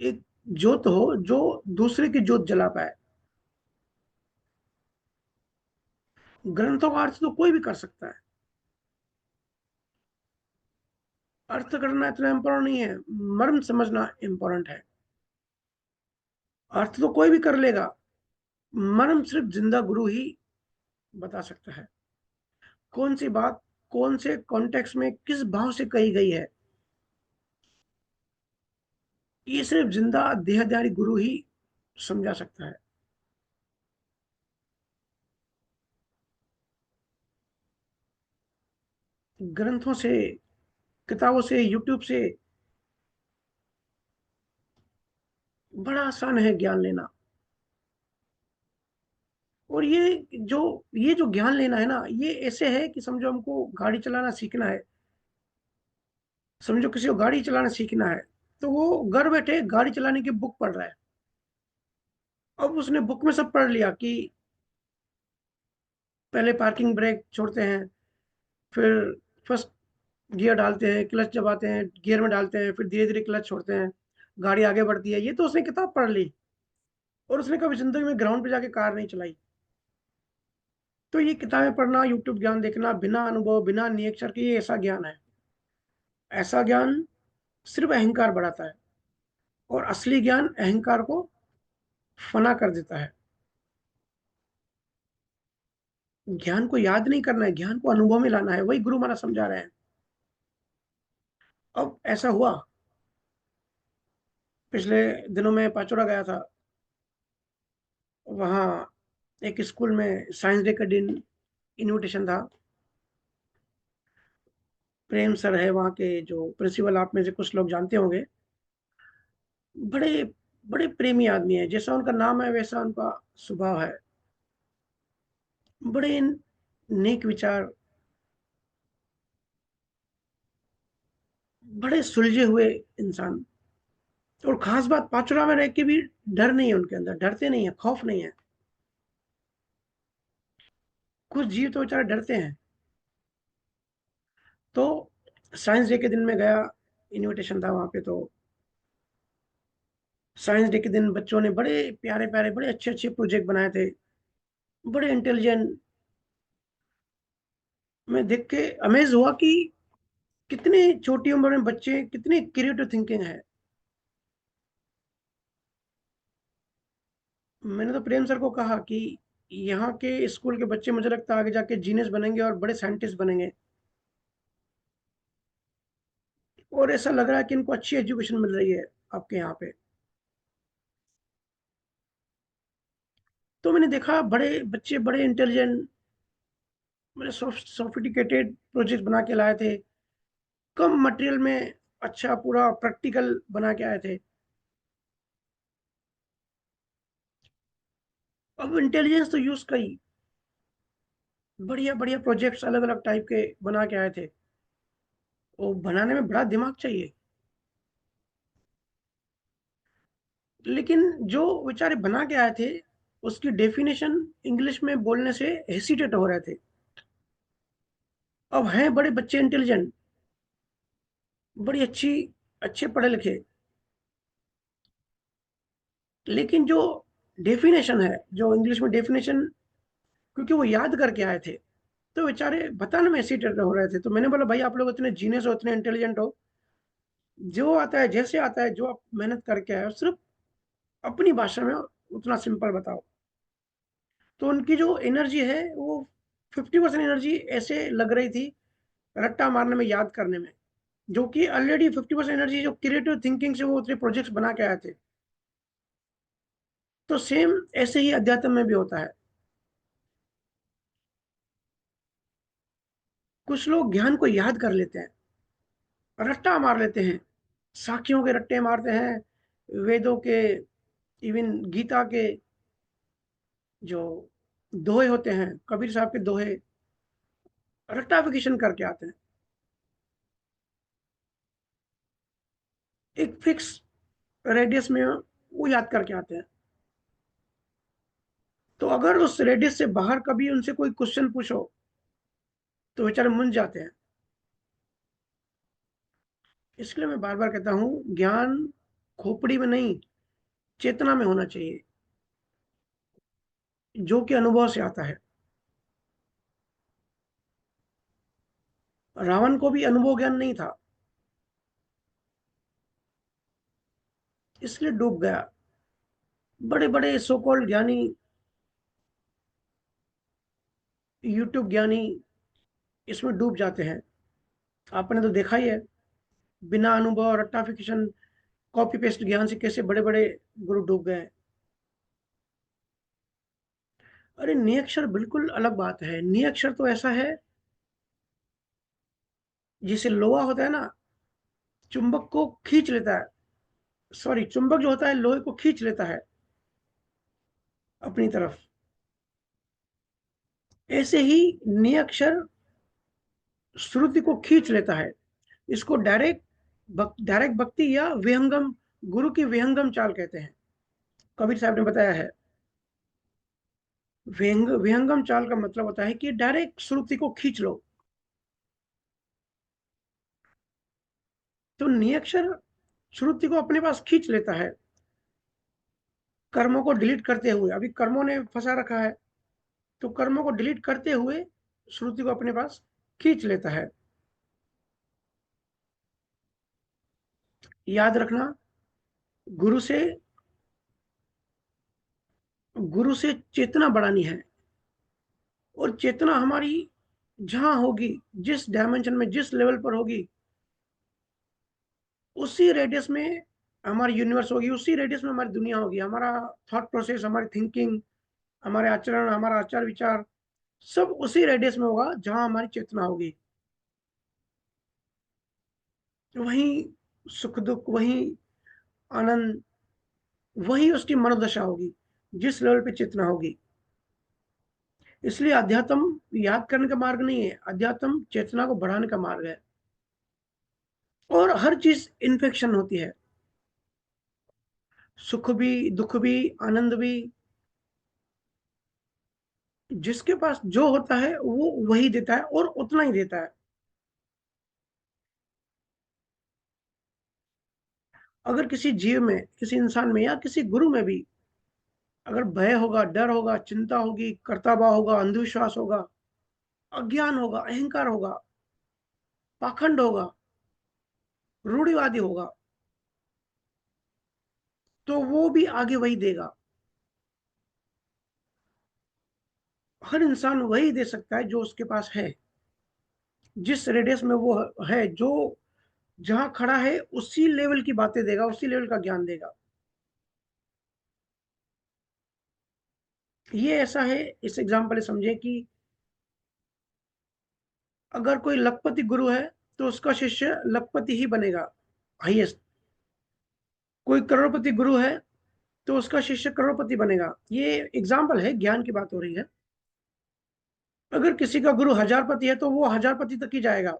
एक ज्योत हो, जो दूसरे की ज्योत जला पाए। ग्रंथों का अर्थ तो कोई भी कर सकता है। अर्थ करना इतना इम्पोर्टेंट नहीं है, मर्म समझना इम्पोर्टेंट है। अर्थ तो कोई भी कर लेगा, मर्म सिर्फ जिंदा गुरु ही बता सकता है। कौन सी बात कौन से कॉन्टेक्स्ट में किस भाव से कही गई है, ये सिर्फ जिंदा देहधारी गुरु ही समझा सकता है। ग्रंथों से, किताबों से, यूट्यूब से बड़ा आसान है ज्ञान लेना। और ये जो ज्ञान लेना है ना, ये ऐसे है कि समझो हमको गाड़ी चलाना सीखना है। समझो किसी को गाड़ी चलाना सीखना है, तो वो घर बैठे गाड़ी चलाने की बुक पढ़ रहा है। अब उसने बुक में सब पढ़ लिया कि पहले पार्किंग ब्रेक छोड़ते हैं, फिर फर्स्ट गियर डालते हैं, क्लच दबाते हैं, गियर में डालते हैं, फिर धीरे धीरे क्लच छोड़ते हैं, गाड़ी आगे बढ़ती है। ये तो उसने किताब पढ़ ली, और उसने कभी जिंदगी में ग्राउंड पे जाके कार नहीं चलाई। तो ये किताबें पढ़ना, यूट्यूब ज्ञान देखना, बिना अनुभव, बिना निरीक्षण के, ये ऐसा ज्ञान है। ऐसा ज्ञान सिर्फ अहंकार बढ़ाता है। और असली ज्ञान अहंकार को फना कर देता है। ज्ञान को याद नहीं करना है, ज्ञान को अनुभव में लाना है, वही गुरु महाराज समझा रहे हैं। अब ऐसा हुआ, पिछले दिनों में पाचोरा गया था। वहाँ एक स्कूल में साइंस डे का दिन, इनविटेशन था। प्रेम सर है वहाँ के जो प्रिंसिपल, आप में से कुछ लोग जानते होंगे। बड़े बड़े प्रेमी आदमी है, जैसा उनका नाम है वैसा उनका स्वभाव है। बड़े नेक विचार, बड़े सुलझे हुए इंसान। और खास बात, पाचुरा में रह के भी डर नहीं है उनके अंदर, डरते नहीं है, खौफ नहीं है। कुछ जीव तो बेचारे डरते हैं। तो साइंस डे के दिन में गया, इनविटेशन था वहां पे। तो साइंस डे के दिन बच्चों ने बड़े प्यारे प्यारे, बड़े अच्छे अच्छे प्रोजेक्ट बनाए थे, बड़े इंटेलिजेंट। मैं देख के अमेज हुआ कि कितनी छोटी उम्र में बच्चे कितनी क्रिएटिव थिंकिंग है। मैंने तो प्रेम सर को कहा कि यहाँ के स्कूल के बच्चे मुझे लगता है आगे जाके जीनियस बनेंगे और बड़े साइंटिस्ट बनेंगे। और ऐसा लग रहा है कि इनको अच्छी एजुकेशन मिल रही है आपके यहाँ पे। तो मैंने देखा बड़े बच्चे बड़े इंटेलिजेंट, बड़े सोफिस्टिकेटेड प्रोजेक्ट बना के लाए थे, कम मटेरियल में अच्छा पूरा प्रैक्टिकल बना के आए थे। अब इंटेलिजेंस तो यूज कई बढ़िया बढ़िया प्रोजेक्ट्स अलग अलग टाइप के बना के आए थे। वो बनाने में बड़ा दिमाग चाहिए। लेकिन जो बेचारे बना के आए थे, उसकी डेफिनेशन इंग्लिश में बोलने से हेसिटेट हो रहे थे। अब हैं बड़े बच्चे इंटेलिजेंट, बड़ी अच्छी, अच्छे पढ़े लिखे, लेकिन जो डेफिनेशन है, जो इंग्लिश में डेफिनेशन, क्योंकि वो याद करके आए थे, तो बेचारे बताने में हेसिटेट हो रहे थे। तो मैंने बोला भाई आप लोग इतने जीनियस हो, इतने इंटेलिजेंट हो, जो आता है जैसे आता है, जो आप मेहनत करके आए हो, सिर्फ अपनी भाषा में उतना सिंपल बताओ। तो उनकी जो एनर्जी है वो 50% एनर्जी ऐसे लग रही थी रट्टा मारने में, याद करने में, जो कि ऑलरेडी 50% एनर्जी जो क्रिएटिव थिंकिंग से वो उतने प्रोजेक्ट्स बना के आए थे। तो सेम ऐसे ही अध्यात्म में भी होता है। कुछ लोग ज्ञान को याद कर लेते हैं, रट्टा मार लेते हैं, साखियों के रट्टे मारते हैं, वेदों के, इवन गीता के जो दोहे होते हैं, कबीर साहब के दोहे, रट्टाफिकेशन करके आते हैं, एक फिक्स रेडियस में वो याद करके आते हैं। तो अगर उस रेडियस से बाहर कभी उनसे कोई क्वेश्चन पूछो तो बेचारे मुंझ जाते हैं। इसलिए मैं बार बार कहता हूँ, ज्ञान खोपड़ी में नहीं, चेतना में होना चाहिए, जो कि अनुभव से आता है। रावण को भी अनुभव ज्ञान नहीं था, इसलिए डूब गया। बड़े बड़े सो कॉल्ड ज्ञानी, यूट्यूब ज्ञानी, इसमें डूब जाते हैं। आपने तो देखा ही है, बिना अनुभव, रट्टाफिकेशन, कॉपी पेस्ट ज्ञान से कैसे बड़े बड़े गुरु डूब गए। अरे नियक्षर बिल्कुल अलग बात है। नियक्षर तो ऐसा है, जिसे लोहा होता है ना, चुंबक को खींच लेता है। सॉरी, चुंबक जो होता है लोहे को खींच लेता है अपनी तरफ। ऐसे ही नियक्षर श्रुति को खींच लेता है। इसको डायरेक्ट भक्ति या विहंगम, गुरु की विहंगम चाल कहते हैं। कबीर साहब ने बताया है, विहंगम चाल का मतलब होता है कि डायरेक्ट श्रुति को खींच लो। तो नियक्षर श्रुति को अपने पास खींच लेता है, कर्मों को डिलीट करते हुए। अभी कर्मों ने फंसा रखा है, तो कर्मों को डिलीट करते हुए श्रुति को अपने पास खींच लेता है। याद रखना, गुरु से गुरु से चेतना बढ़ानी है। और चेतना हमारी जहां होगी, जिस डायमेंशन में, जिस लेवल पर होगी, उसी रेडियस में हमारी यूनिवर्स होगी, उसी रेडियस में हमारी दुनिया होगी। हमारा थॉट प्रोसेस, हमारी थिंकिंग, हमारे आचरण, हमारा आचार विचार, सब उसी रेडियस में होगा जहां हमारी चेतना होगी। वही सुख दुख, वही आनंद, वही उसकी मनोदशा होगी, जिस लेवल पे चेतना होगी। इसलिए अध्यात्म याद करने का मार्ग नहीं है, अध्यात्म चेतना को बढ़ाने का मार्ग है। और हर चीज इन्फेक्शन होती है, सुख भी, दुख भी, आनंद भी। जिसके पास जो होता है वो वही देता है और उतना ही देता है। अगर किसी जीव में, किसी इंसान में या किसी गुरु में भी अगर भय होगा, डर होगा, चिंता होगी, कर्तव्य होगा, अंधविश्वास होगा, अज्ञान होगा, अहंकार होगा, पाखंड होगा, रूढ़िवादी होगा, तो वो भी आगे वही देगा। हर इंसान वही दे सकता है जो उसके पास है, जिस रेडियस में वो है, जो जहां खड़ा है उसी लेवल की बातें देगा, उसी लेवल का ज्ञान देगा। ये ऐसा है, इस एग्जाम्पल समझे कि अगर कोई लखपति गुरु है तो उसका शिष्य लखपति ही बनेगा, हाईएस्ट। कोई करोड़पति गुरु है तो उसका शिष्य करोड़पति बनेगा। ये एग्जाम्पल है, ज्ञान की बात हो रही है। अगर किसी का गुरु हजारपति है तो वो हजारपति तक ही जाएगा,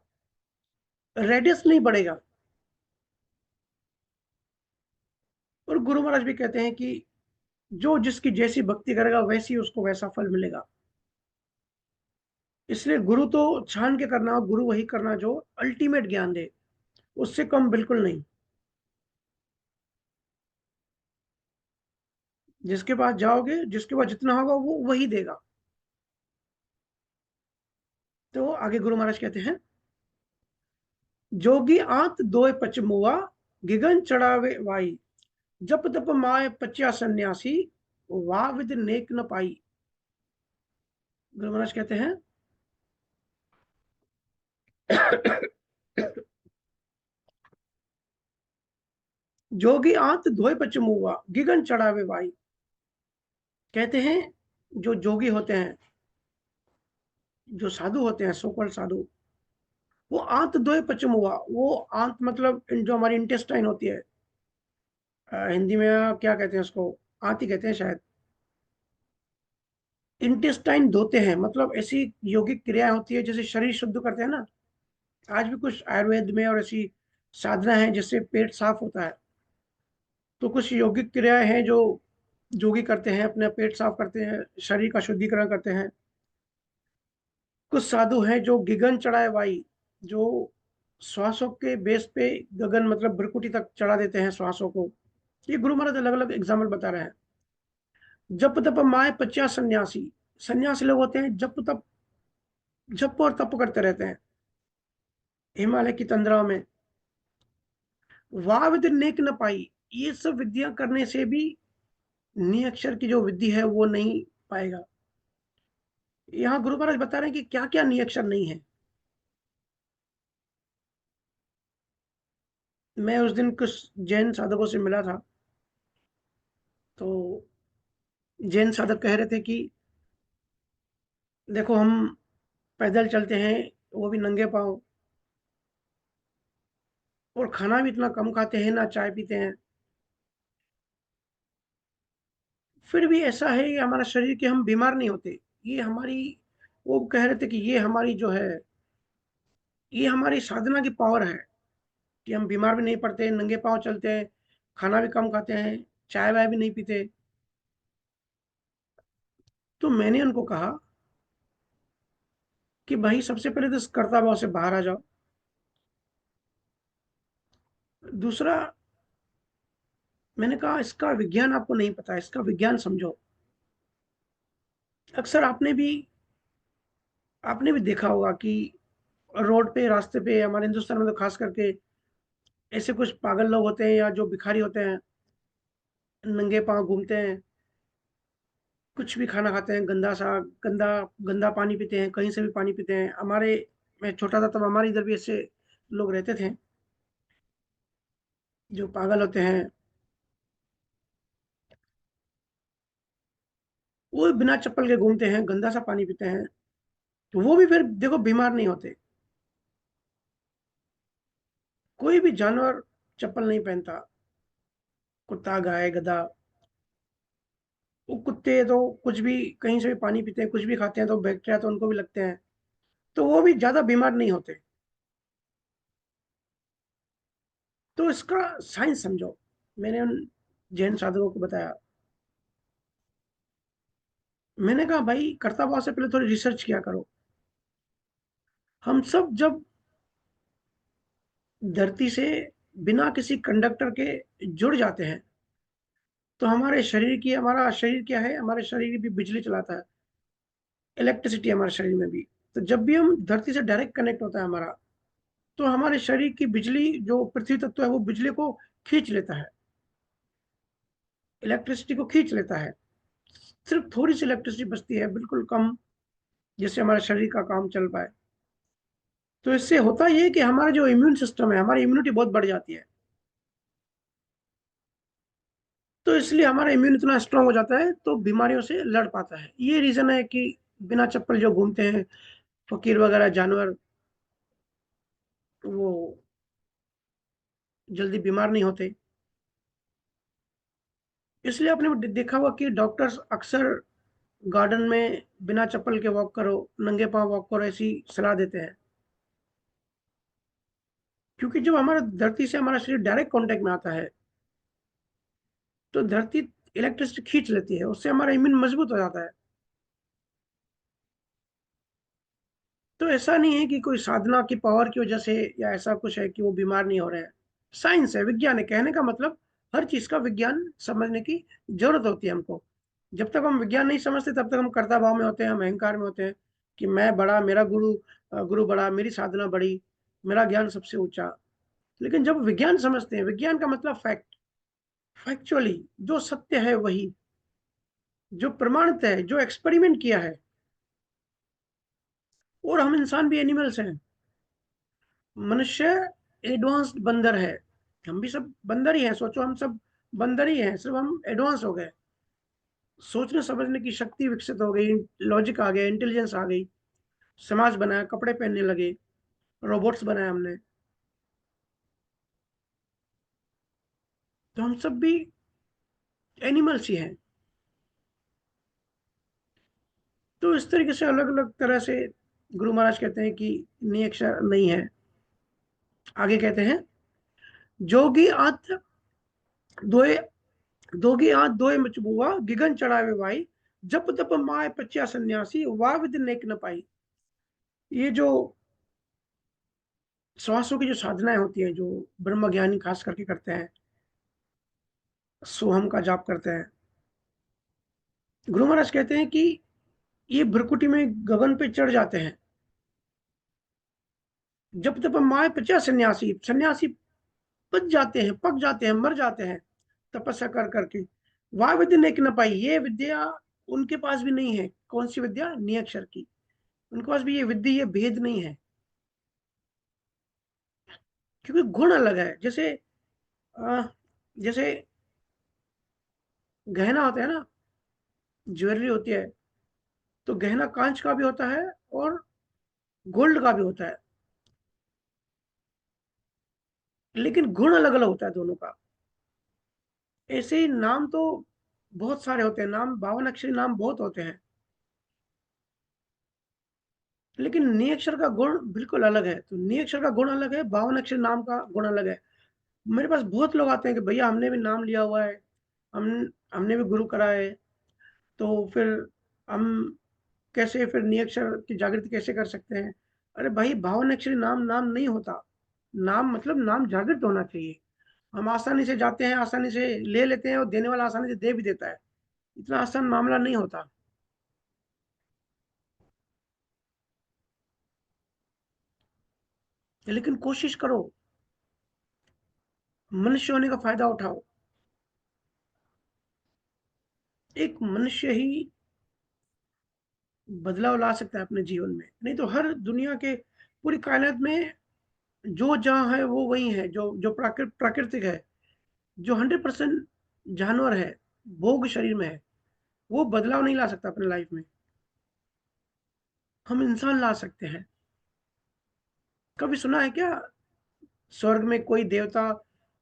रेडियस नहीं बढ़ेगा। और गुरु महाराज भी कहते हैं कि जो जिसकी जैसी भक्ति करेगा वैसी उसको वैसा फल मिलेगा। इसलिए गुरु तो छान के करना, गुरु वही करना जो अल्टीमेट ज्ञान दे, उससे कम बिल्कुल नहीं। जिसके पास जाओगे, जिसके पास जितना होगा वो वही देगा। तो आगे गुरु महाराज कहते हैं, जोगी आंत दोय पचमुआ, गिगन चढ़ावे वाई, जप तप माय पच्या सन्यासी, वाह विद नेक न पाई। गुरु महाराज कहते हैं, जोगी आंत धोए पचमुआ, गिगन चढ़ावे वाई। कहते हैं जो जोगी होते हैं, जो साधु होते हैं, सोकल साधु, वो आंत दोए पचमुआ, वो आंत मतलब जो हमारी इंटेस्टाइन होती है, हिंदी में क्या कहते हैं उसको, आंत ही कहते हैं शायद। इंटेस्टाइन धोते हैं, मतलब ऐसी योगिक क्रियाएं होती है जैसे शरीर शुद्ध करते हैं ना। आज भी कुछ आयुर्वेद में और ऐसी साधना है जिससे पेट साफ होता है। तो कुछ यौगिक क्रियाएं हैं जो योगी करते हैं, अपने पेट साफ करते हैं, शरीर का शुद्धिकरण करते हैं। कुछ साधु हैं जो गिगन चढ़ाए वाई, जो श्वासों के बेस पे, गगन मतलब भ्रकुटी तक चढ़ा देते हैं श्वासों को। ये गुरु महाराज अलग अलग एग्जाम्पल बता रहे हैं। जप तप माय पच्या सन्यासी, सन्यासी लोग होते हैं जप तप, जप और तप करते रहते हैं हिमालय की तंद्रा में। वाह विद नेक न पाई, ये सब विद्या करने से भी निअक्षर की जो विधि है वो नहीं पाएगा। यहाँ गुरु महाराज बता रहे हैं कि क्या क्या निअक्षर नहीं है। मैं उस दिन कुछ जैन साधकों से मिला था, तो जैन साधक कह रहे थे कि देखो हम पैदल चलते हैं, वो भी नंगे पांव, और खाना भी इतना कम खाते हैं, ना चाय पीते हैं, फिर भी ऐसा है कि हमारा शरीर के हम बीमार नहीं होते। ये हमारी, वो कह रहे थे कि ये हमारी जो है, ये हमारी साधना की पावर है कि हम बीमार भी नहीं पड़ते, नंगे पांव चलते हैं, खाना भी कम खाते हैं, चाय वाय भी नहीं पीते। तो मैंने उनको कहा कि भाई सबसे पहले तो इस कर्ता भाव से बाहर आ जाओ। दूसरा, मैंने कहा इसका विज्ञान आपको नहीं पता है, इसका विज्ञान समझो। अक्सर आपने भी देखा होगा कि रोड पे, रास्ते पे, हमारे हिंदुस्तान में तो खास करके ऐसे कुछ पागल लोग होते हैं या जो भिखारी होते हैं, नंगे पांव घूमते हैं, कुछ भी खाना खाते हैं, गंदा सा, गंदा गंदा पानी पीते हैं, कहीं से भी पानी पीते हैं। हमारे, मैं छोटा था तब हमारे इधर भी ऐसे लोग रहते थे जो पागल होते हैं। वो बिना चप्पल के घूमते हैं, गंदा सा पानी पीते हैं, तो वो भी फिर देखो बीमार नहीं होते। कोई भी जानवर चप्पल नहीं पहनता, कुत्ता, गाय, गधा। वो कुत्ते तो कुछ भी, कहीं से भी पानी पीते हैं, कुछ भी खाते हैं तो बैक्टीरिया तो उनको भी लगते हैं, तो वो भी ज्यादा बीमार नहीं होते। तो इसका साइंस समझो। मैंने उन जैन साधकों को बताया, मैंने कहा भाई कर्ता भाव से पहले थोड़ी रिसर्च किया करो। हम सब जब धरती से बिना किसी कंडक्टर के जुड़ जाते हैं, तो हमारा शरीर क्या है, हमारे शरीर भी बिजली चलाता है, इलेक्ट्रिसिटी हमारे शरीर में भी। तो जब भी हम धरती से डायरेक्ट कनेक्ट होता है हमारा, तो हमारे शरीर की बिजली, जो पृथ्वी तत्व है, वो बिजली को खींच लेता है, इलेक्ट्रिसिटी को खींच लेता है। सिर्फ थोड़ी सी इलेक्ट्रिसिटी बचती है, बिल्कुल कम, जिससे हमारे शरीर का काम चल पाए। तो इससे होता यह है कि हमारा जो इम्यून सिस्टम है, हमारी इम्यूनिटी बहुत बढ़ जाती है। तो इसलिए हमारा इम्यून इतना स्ट्रांग हो जाता है, तो बीमारियों से लड़ पाता है। ये रीजन है कि बिना चप्पल जो घूमते हैं फकीर वगैरह जानवर, वो जल्दी बीमार नहीं होते। इसलिए आपने देखा होगा कि डॉक्टर्स अक्सर गार्डन में बिना चप्पल के वॉक करो, नंगे पांव वॉक करो, ऐसी सलाह देते हैं। क्योंकि जब हमारा धरती से हमारा शरीर डायरेक्ट कांटेक्ट में आता है, तो धरती इलेक्ट्रिसिटी खींच लेती है, उससे हमारा इम्यून मजबूत हो जाता है। तो ऐसा नहीं है कि कोई साधना की पावर की वजह से या ऐसा कुछ है कि वो बीमार नहीं हो रहे हैं। साइंस है, विज्ञान है। कहने का मतलब हर चीज का विज्ञान समझने की जरूरत होती है हमको। जब तक हम विज्ञान नहीं समझते, तब तक हम कर्ता भाव में होते हैं, हम अहंकार में होते हैं कि मैं बड़ा, मेरा गुरु बड़ा, मेरी साधना बड़ी, मेरा ज्ञान सबसे ऊंचा। लेकिन जब विज्ञान समझते हैं, विज्ञान का मतलब फैक्ट, फैक्चुअली जो सत्य है वही, जो प्रमाणित है, जो एक्सपेरिमेंट किया है। और हम इंसान भी एनिमल्स हैं। मनुष्य एडवांस्ड बंदर है। हम भी सब बंदर ही हैं, सोचो हम सब बंदर ही हैं, सिर्फ हम एडवांस हो गए। सोचने समझने की शक्ति विकसित हो गई, लॉजिक आ गया, इंटेलिजेंस आ गई, समाज बनाया, कपड़े पहनने लगे, रोबोट्स बनाए हमने। तो हम सब भी एनिमल्स ही हैं। तो इस तरीके से अलग अलग तरह से गुरु महाराज कहते हैं कि नियक्षर नहीं है। आगे कहते हैं, जोगी आत दोए दोगी आत दोए मचबुआ गिगन चढ़ावे भाई, जप तप माय पच्चा सन्यासी वाह विद नेक न पाई। ये जो श्वासों की जो साधनाएं होती हैं, जो ब्रह्म ज्ञानी खास करके करते हैं, सोहम का जाप करते हैं, गुरु महाराज कहते हैं कि ये भ्रकुटी में गगन पे चढ़ जाते हैं। जब तप माए पचा सन्यासी, सन्यासी पच जाते हैं, पक जाते हैं, मर जाते हैं तपस्या कर करके। वह विद्या नेक न पाई, ये विद्या उनके पास भी नहीं है। कौन सी विद्या? नियक्षर की। उनके पास भी ये विद्या, ये भेद नहीं है। क्योंकि गुण अलग है। जैसे अ, जैसे गहना होता है ना, ज्वेलरी होती है, तो गहना कांच का भी होता है और गोल्ड का भी होता है, लेकिन गुण अलग अलग होता है दोनों का। ऐसे ही नाम तो बहुत सारे होते हैं, नाम 52 अक्षरी नाम बहुत होते हैं, लेकिन नी अक्षर का गुण बिल्कुल अलग है। तो नी अक्षर का गुण अलग है, 52 अक्षर नाम का गुण अलग है। मेरे पास बहुत लोग आते हैं कि भैया हमने भी नाम लिया हुआ है, हम हमने भी गुरु करा है, तो फिर हम कैसे फिर नी अक्षर की जागृति कैसे कर सकते हैं? अरे भाई, 52 अक्षरी नाम नाम नहीं होता। नाम मतलब नाम जागृत होना चाहिए। हम आसानी से जाते हैं, आसानी से ले लेते हैं, और देने वाला आसानी से दे भी देता है। इतना आसान मामला नहीं होता। लेकिन कोशिश करो, मनुष्य होने का फायदा उठाओ। एक मनुष्य ही बदलाव ला सकता है अपने जीवन में, नहीं तो हर दुनिया के, पूरी कायनात में जो जहाँ है वो वही है, जो जो प्राकृतिक है, जो 100% जानवर है, भोग शरीर में है, वो बदलाव नहीं ला सकता अपने लाइफ में। हम इंसान ला सकते हैं। कभी सुना है क्या स्वर्ग में कोई देवता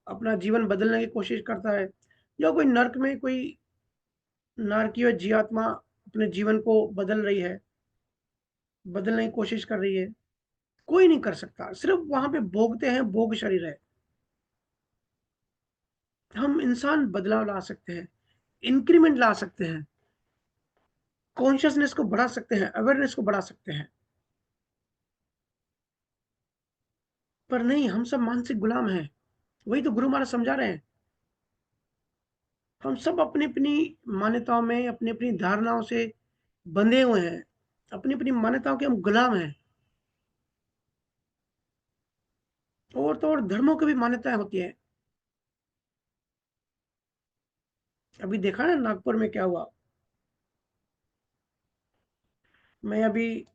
अपना जीवन बदलने की कोशिश करता है, या कोई नर्क में कोई नारकीय जीवात्मा अपने जीवन को बदल रही है, बदलने की कोशिश कर रही है? कोई नहीं कर सकता। सिर्फ वहां पे भोगते हैं, भोग शरीर है। हम इंसान बदलाव ला सकते हैं, इंक्रीमेंट ला सकते हैं, कॉन्शियसनेस को बढ़ा सकते हैं, अवेयरनेस को बढ़ा सकते हैं। पर नहीं, हम सब मानसिक गुलाम हैं। वही तो गुरु महाराज समझा रहे हैं। हम सब अपनी-अपनी मान्यताओं में, अपनी-अपनी धारणाओं से बंधे हुए हैं। अपनी-अपनी मान्यताओं के हम गुलाम हैं। और तो और धर्मों की भी मान्यताएँ होती हैं। अभी देखा ना नागपुर में क्या हुआ? मैं अभी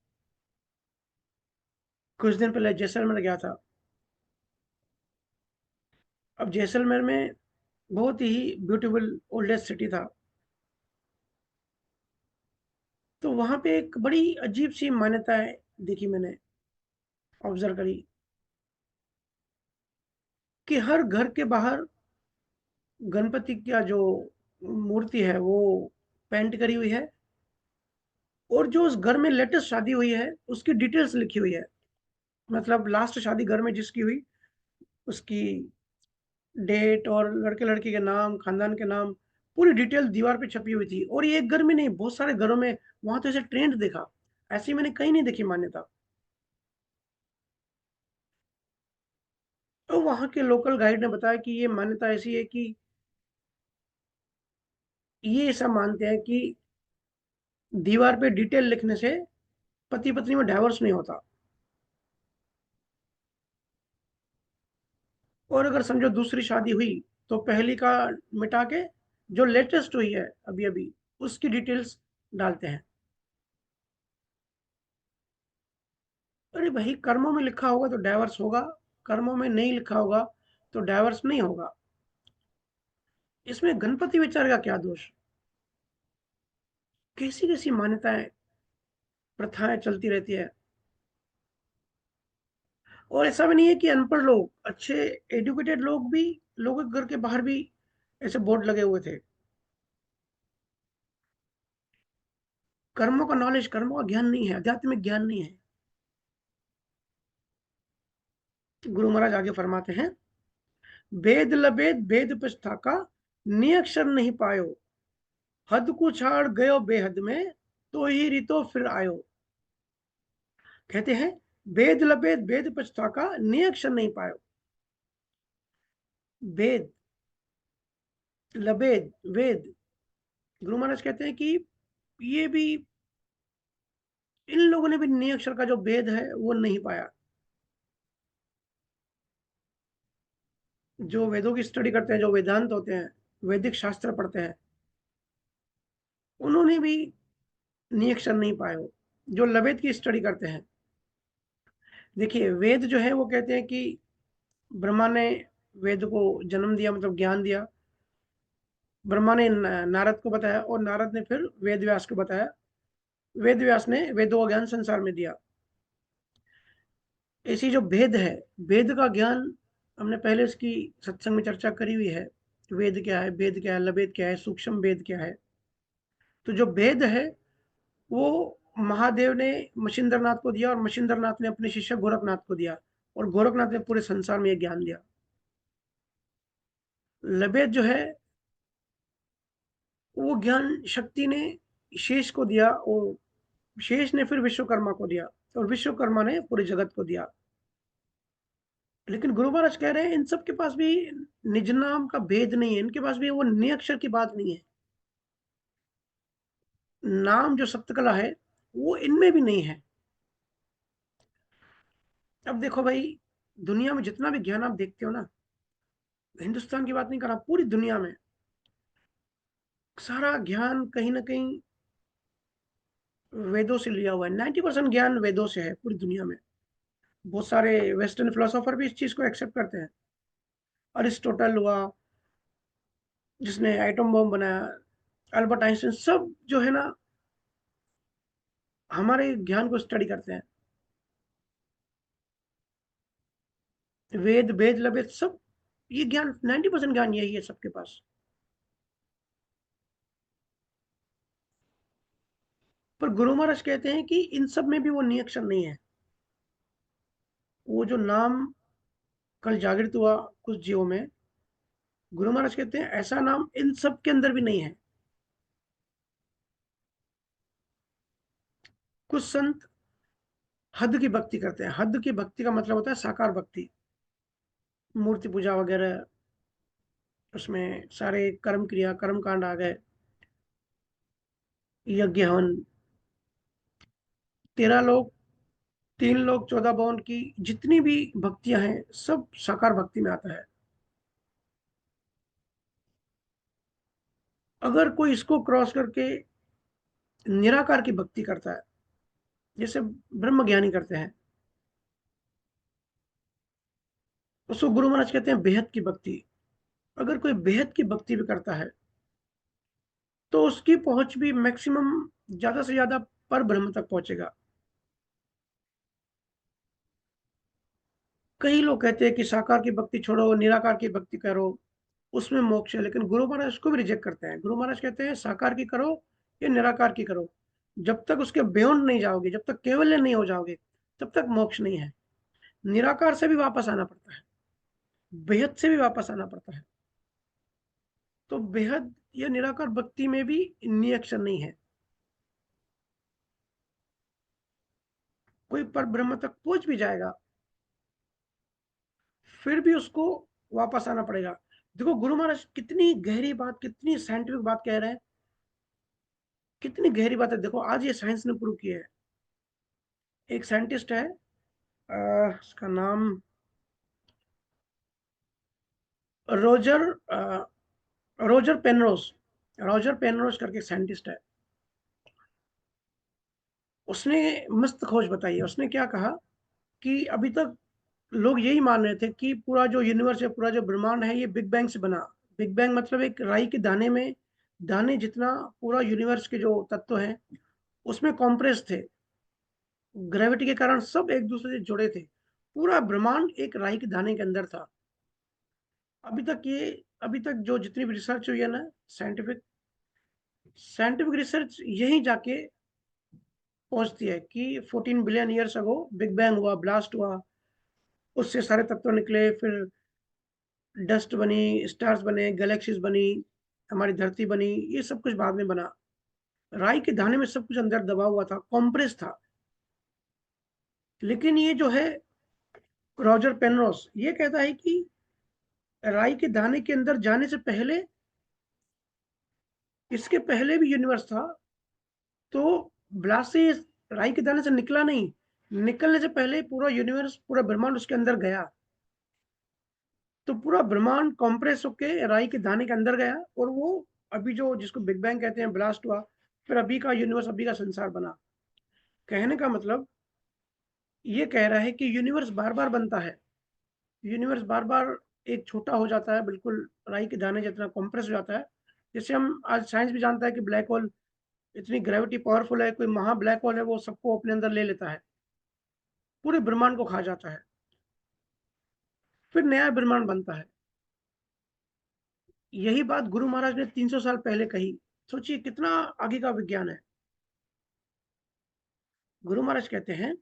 कुछ दिन पहले जैसलमेर गया था। अब जैसलमेर में बहुत ही ब्यूटीफुल ओल्डेस्ट सिटी था। तो वहाँ पे एक बड़ी अजीब-सी मान्यताएँ देखी मैंने, ऑब्ज़र्व करी कि हर घर के बाहर गणपति का जो मूर्ति है वो पेंट करी हुई है, और जो उस घर में लेटेस्ट शादी हुई है उसकी डिटेल्स लिखी हुई है। मतलब लास्ट शादी घर में जिसकी हुई, उसकी डेट और लड़के-लड़की के नाम, खानदान के नाम, पूरी डिटेल दीवार पे छपी हुई थी। और ये एक घर में नहीं, बहुत सारे घरों में वहाँ तो ऐसे ट्रेंड देखा। ऐसी मैंने कहीं नहीं देखी मान्यता। तो वहाँ के लोकल गाइड ने बताया कि ये मान्यता ऐसी है कि ये ऐसा मानते हैं कि दीवार पे डिटेल लिखने से पति-पत्नी में डाइवोर्स नहीं होता। और अगर समझो दूसरी शादी हुई, तो पहली का मिटा के जो लेटेस्ट हुई है अभी-अभी, उसकी डिटेल्स डालते हैं। अरे भई, कर्मों में लिखा होगा तो डाइवोर्स होगा, कर्मों में नहीं लिखा होगा तो डाइवोर्स नहीं होगा। इसमें गणपति विचार का क्या दोष? कैसी-कैसी मान्यताएँ, प्रथाएँ चलती रहती है। और ऐसा भी नहीं है कि अनपढ़ लोग, अच्छे एजुकेटेड लोग भी, लोगों के घर के बाहर भी ऐसे बोर्ड लगे हुए थे। कर्मों का नॉलेज, कर्मों का ज्ञान नहीं है, आध्यात्मिक ज्ञान नहीं है। गुरु महाराज आगे फरमाते हैं, "वेद लबेद वेद पछताका, निअक्षर नहीं पायो, हद को छाड़ गयो बेहद में, तो ही रितो फिर आयो।" कहते हैं, "वेद लबेद वेद पछताका, निअक्षर नहीं पायो।" वेद, लबेद, वेद, गुरु महाराज कहते हैं कि ये भी, इन लोगों ने भी निअक्षर का जो वेद है वो नहीं पाया। जो वेदों की स्टडी करते हैं, जो वेदांत होते हैं, वैदिक शास्त्र पढ़ते हैं, उन्होंने भी निअक्षर नहीं पाए हो। जो लवेद की स्टडी करते हैं, देखिए वेद जो है वो कहते हैं कि ब्रह्मा ने वेद को जन्म दिया, मतलब ज्ञान दिया। ब्रह्मा ने नारद को बताया और नारद ने फिर वेद व्यास को बताया। वेद व्यास ने वेदों का ज्ञान संसार में दिया। ऐसी जो वेद है, वेद का ज्ञान हमने पहले इसकी सत्संग में चर्चा करी हुई है। वेद क्या है, वेद क्या है, लवेद क्या है, सूक्ष्म वेद क्या है। तो जो वेद है वो महादेव ने मशींद्रनाथ को दिया, और मशींद्रनाथ ने अपने शिष्य गोरखनाथ को दिया, और गोरखनाथ ने पूरे संसार में ये ज्ञान दिया। लबेद जो है वो ज्ञान शक्ति ने शेष को दिया, और शेष ने फिर विश्वकर्मा को दिया, और विश्वकर्मा ने पूरे जगत को दिया। लेकिन गुरु महाराज कह रहे हैं इन सब के पास भी निज नाम का भेद नहीं है, इनके पास भी वो निअक्षर की बात नहीं है। नाम जो सप्तकला है वो इनमें भी नहीं है। अब देखो भाई, दुनिया में जितना भी ज्ञान आप देखते हो ना, हिंदुस्तान की बात नहीं कर रहा, पूरी दुनिया में सारा ज्ञान कहीं न कहीं वेदों से लिया हुआ है। 90% ज्ञान वेदों से है पूरी दुनिया में। बहुत सारे वेस्टर्न फिलोसोफर भी इस चीज़ को एक्सेप्ट करते हैं। अरिस्टोटल हुआ, जिसने एटम बम बनाया, अल्बर्ट आइंस्टाइन, सब जो है ना हमारे ज्ञान को स्टडी करते हैं। वेद, वेद लवेद सब, ये ज्ञान 90% ज्ञान यही है सबके पास। पर गुरु महाराज कहते हैं कि इन सब में भी वो निअक्षर नहीं है। वो जो नाम कल जागृत हुआ कुछ जीवों में, गुरु महाराज कहते हैं ऐसा नाम इन सब के अंदर भी नहीं है। कुछ संत हद की भक्ति करते हैं। हद की भक्ति का मतलब होता है साकार भक्ति, मूर्ति पूजा वगैरह, उसमें सारे कर्म क्रिया कर्म कांड आ गए, यज्ञ हवन, 13 लोक, 3 लोक 14 भुवन की जितनी भी भक्तियां हैं सब साकार भक्ति में आता है। अगर कोई इसको क्रॉस करके निराकार की भक्ति करता है, जैसे ब्रह्म ज्ञानी करते हैं, उसको गुरु महाराज कहते हैं बेहद की भक्ति। अगर कोई बेहद की भक्ति भी करता है तो उसकी पहुंच भी मैक्सिमम ज्यादा से ज्यादा पर ब्रह्म तक पहुंचेगा। कई लोग कहते हैं कि साकार की भक्ति छोड़ो, निराकार की भक्ति करो, उसमें मोक्ष है, लेकिन गुरु महाराज उसको भी रिजेक्ट करते हैं। गुरु महाराज कहते हैं साकार की करो या निराकार की करो, जब तक उसके बियॉन्ड नहीं जाओगे, जब तक केवल्य नहीं हो जाओगे, तब तक मोक्ष नहीं है। निराकार से भी वापस आना पड़ता है, बेहद से भी वापस आना पड़ता है। तो बेहद या निराकार भक्ति में भी निरीक्षण नहीं है। कोई पर ब्रह्म तक पहुंच भी जाएगा, फिर भी उसको वापस आना पड़ेगा। देखो गुरु महाराज कितनी गहरी बात, कितनी साइंटिफिक बात कह रहे हैं, कितनी गहरी बात है। देखो आज ये साइंस ने प्रूव किया है। एक साइंटिस्ट है, उसका नाम Roger Roger Penrose, Roger Penrose करके साइंटिस्ट है। उसने मस्त खोज बताई है। उसने क्या कहा कि अभी तक लोग यही मान रहे थे कि पूरा जो यूनिवर्स है, पूरा जो ब्रह्मांड है, ये बिग बैंग से बना। बिग बैंग मतलब एक राई के दाने में, दाने जितना पूरा यूनिवर्स के जो तत्व हैं उसमें कॉम्प्रेस थे। ग्रेविटी के कारण सब एक दूसरे से जुड़े थे। पूरा ब्रह्मांड एक राई के दाने के अंदर था। अभी तक ये, अभी तक जो जितनी भी रिसर्च हुई है ना, साइंटिफिक साइंटिफिक रिसर्च यही जाके पहुंचती है कि 14 billion years ago big bang हुआ, ब्लास्ट हुआ, उससे सारे तत्व निकले, फिर डस्ट बनी, स्टार्स बने, गैलेक्सीज बनी, हमारी धरती बनी। ये सब कुछ बाद में बना। राई के दाने में सब कुछ अंदर दबा हुआ था, कॉम्प्रेस था। लेकिन ये जो है रॉजर पेनरोस, ये कहता है कि राई के दाने के अंदर जाने से पहले, इसके पहले भी यूनिवर्स था। तो ब्लास्ट से राई के दाने से निकला नहीं, निकलने से पहले पूरा यूनिवर्स, पूरा ब्रह्मांड उसके अंदर गया। तो पूरा ब्रह्मांड कॉम्प्रेस होके राई के दाने के अंदर गया, और वो अभी जो जिसको बिग बैंग कहते हैं, ब्लास्ट हुआ, फिर अभी का यूनिवर्स, अभी का संसार बना। कहने का मतलब ये कह रहा है कि यूनिवर्स बार बार बनता है, यूनिवर्स बार बार एक छोटा हो जाता है, बिल्कुल राई के दाने जितना कॉम्प्रेस हो जाता है। जैसे हम आज साइंस भी जानता है कि ब्लैक होल इतनी ग्रेविटी पावरफुल है, कोई महा ब्लैक होल है, वो सबको अपने अंदर ले लेता है, पूरे ब्रह्मांड को खा जाता है, फिर नया ब्रह्मांड बनता है। यही बात गुरु महाराज ने 300 साल पहले कही। सोचिए कितना आगे का विज्ञान है। गुरु महाराज कहते हैं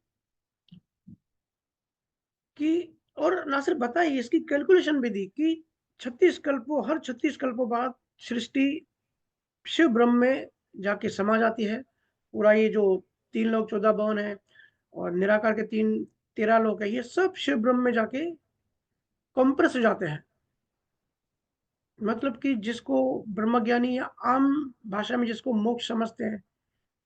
कि, और ना सिर्फ बताइए, इसकी कैलकुलेशन भी दी कि 36 कल्पों, हर 36 कल्पों बाद सृष्टि शिव ब्रह्म में जाके समा जाती है। पूरा ये जो 3 लोक 14 भुवन है और निराकार के 13 लोक है, ये सब शिव ब्रह्म में जाके कंप्रेस हो जाते हैं। मतलब कि जिसको ब्रह्मज्ञानी या आम भाषा में जिसको मोक्ष समझते हैं,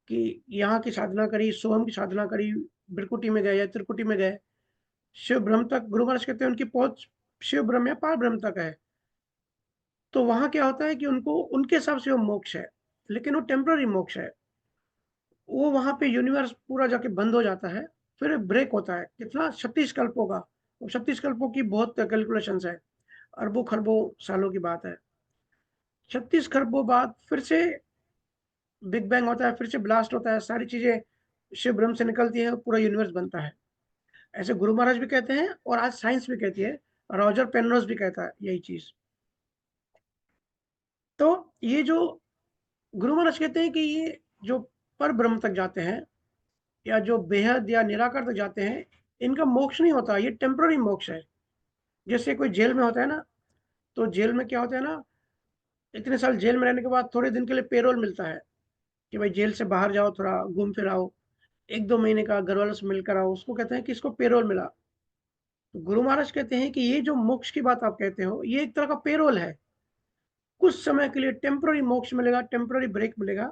कि यहाँ की साधना करी, सोहम की साधना करी, बिरकुटी में गए या त्रिकुटी में गए, शिव ब्रह्म तक गुरु महाराज कहते हैं उनकी पहुंच शिव ब्रह्म या पार ब्रह्म तक है। तो वहां क्या होता है कि उनको उनके हिसाब से वो मोक्ष है, लेकिन वो टेम्पररी मोक्ष है। वो वहां पे यूनिवर्स पूरा जाके बंद हो जाता है, फिर ब्रेक होता है। कितना? 36 कल्पों का। 36 कल्पों की बहुत कैलकुलेशन है, अरबों खरबों सालों की बात है। 36 खरबों बाद फिर से बिग बैंग होता है, फिर से ब्लास्ट होता है, सारी चीजें शिव ब्रह्म से निकलती है, पूरा यूनिवर्स बनता है। ऐसे गुरु महाराज भी कहते हैं और आज साइंस भी कहती है, रॉजर पेनरोज भी कहता है यही चीज। तो ये जो गुरु महाराज कहते हैं कि ये जो पर ब्रह्म तक जाते हैं, या जो बेहद या निराकार तक जाते हैं, इनका मोक्ष नहीं होता, ये टेम्पररी मोक्ष है। जैसे कोई जेल में होता है ना, तो जेल में क्या होता है ना, इतने साल जेल में रहने के बाद थोड़े दिन के लिए पेरोल मिलता है कि भाई जेल से बाहर जाओ, थोड़ा घूम फिर आओ, 1-2 महीने का घर वालों से मिलकर आओ, उसको कहते हैं कि इसको पेरोल मिला। तो गुरु महाराज कहते हैं कि ये जो मोक्ष की बात आप कहते हो, ये एक तरह का पेरोल है। कुछ समय के लिए टेम्पररी मोक्ष मिलेगा, टेम्पररी ब्रेक मिलेगा,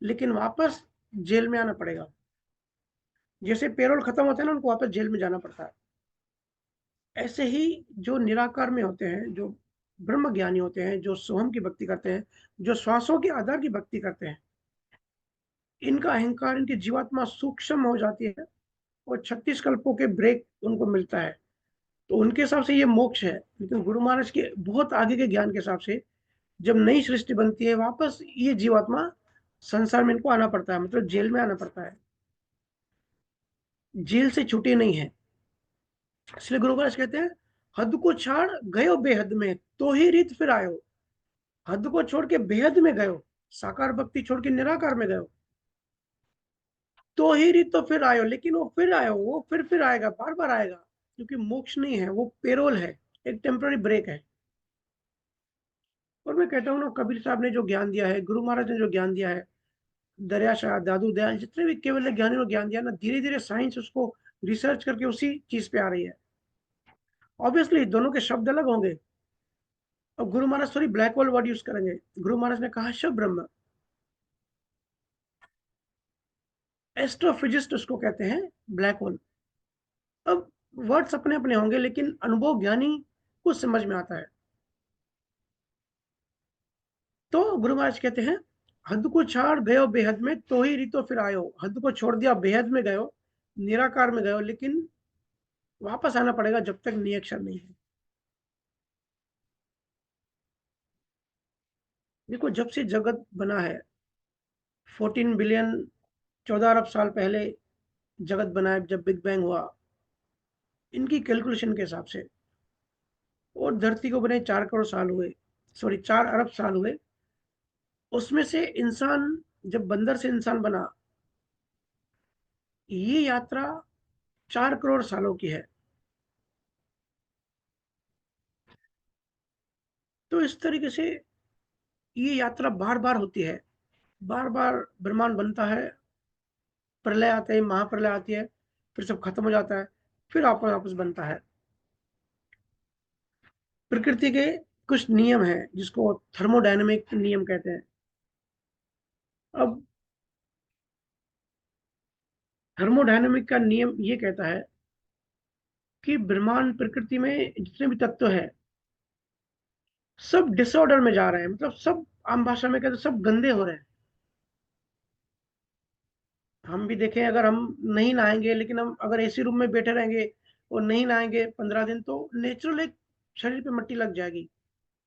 लेकिन वापस जेल में आना पड़ेगा। जैसे पेरोल खत्म होता है ना, उनको वापस जेल में जाना पड़ता है। ऐसे ही जो निराकार में होते हैं, जो ब्रह्म ज्ञानी होते हैं, जो सोहम की भक्ति करते हैं, जो श्वासों के आधार की भक्ति करते हैं, इनका अहंकार, इनकी जीवात्मा सूक्ष्म हो जाती है और 36 कल्पों के ब्रेक उनको मिलता है। तो उनके हिसाब से ये मोक्ष है। लेकिन गुरु महाराज के बहुत आगे के ज्ञान के हिसाब से जब नई सृष्टि बनती है, वापस ये जीवात्मा संसार में इनको आना पड़ता है, मतलब जेल में आना पड़ता है। जेल से छूटे नहीं है। इसलिए गुरु महाराज कहते हैं, हद को छाड़ गयो बेहद में, तो ही रीत फिर आयो। हद को छोड़ के बेहद में गयो, साकार भक्ति छोड़ के निराकार में गयो, तो ही रीत तो फिर आयो। लेकिन वो फिर आयो, वो फिर आएगा, बार बार आएगा, क्योंकि मोक्ष नहीं है, वो पेरोल है, एक टेम्पररी ब्रेक है। और मैं कहता हूँ ना, कबीर साहब ने जो ज्ञान दिया है, गुरु महाराज ने जो ज्ञान दिया है, दरिया शाह, दादू दयाल, जितने भी केवल ज्ञानी ने ज्ञान दिया ना, धीरे धीरे साइंस उसको रिसर्च करके उसी चीज पे आ रही है। ऑब्वियसली दोनों के शब्द अलग होंगे। और गुरु महाराज थोड़ी ब्लैक होल वर्ड यूज करेंगे। गुरु महाराज ने कहा शिव ब्रह्म, एस्ट्रोफिजिस्ट उसको कहते हैं, ब्लैक होल। अब वर्ड्स अपने अपने होंगे, लेकिन अनुभव ज्ञानी को समझ में आता है। तो गुरु महाराज कहते हैं, हद को छाड़ गयो बेहद में, तो ही रितो फिर आयो। हद को छोड़ दिया, बेहद में गयो, निराकार में गयो, लेकिन वापस आना पड़ेगा जब तक नियक्षर नहीं है। देखो, जब से जगत बना है, 14 बिलियन, 14 अरब साल पहले जगत बना है, जब बिग बैंग हुआ, इनकी कैलकुलेशन के हिसाब से, और धरती को बने 4 करोड़ साल हुए, सॉरी 4 अरब साल हुए। उसमें से इंसान, जब बंदर से इंसान बना, ये यात्रा 4 करोड़ सालों की है। तो इस तरीके से ये यात्रा बार बार होती है, बार बार ब्रह्मांड बनता है, प्रलय आता है, महाप्रलय आती है, फिर सब खत्म हो जाता है, फिर आपस आपस बनता है। प्रकृति के कुछ नियम हैं, जिसको थर्मोडायनेमिक नियम कहते हैं। अब थर्मोडायनेमिक का नियम ये कहता है कि ब्रह्मांड, प्रकृति में जितने भी तत्व है, सब डिसऑर्डर में जा रहे हैं, मतलब सब, आम भाषा में कहते हैं, सब गंदे हो रहे हैं। हम भी देखें, अगर हम नहीं नहाएंगे, लेकिन हम अगर एसी रूम में बैठे रहेंगे और नहीं नहाएंगे 15 दिन, तो नेचुरल एक शरीर पे मिट्टी लग जाएगी।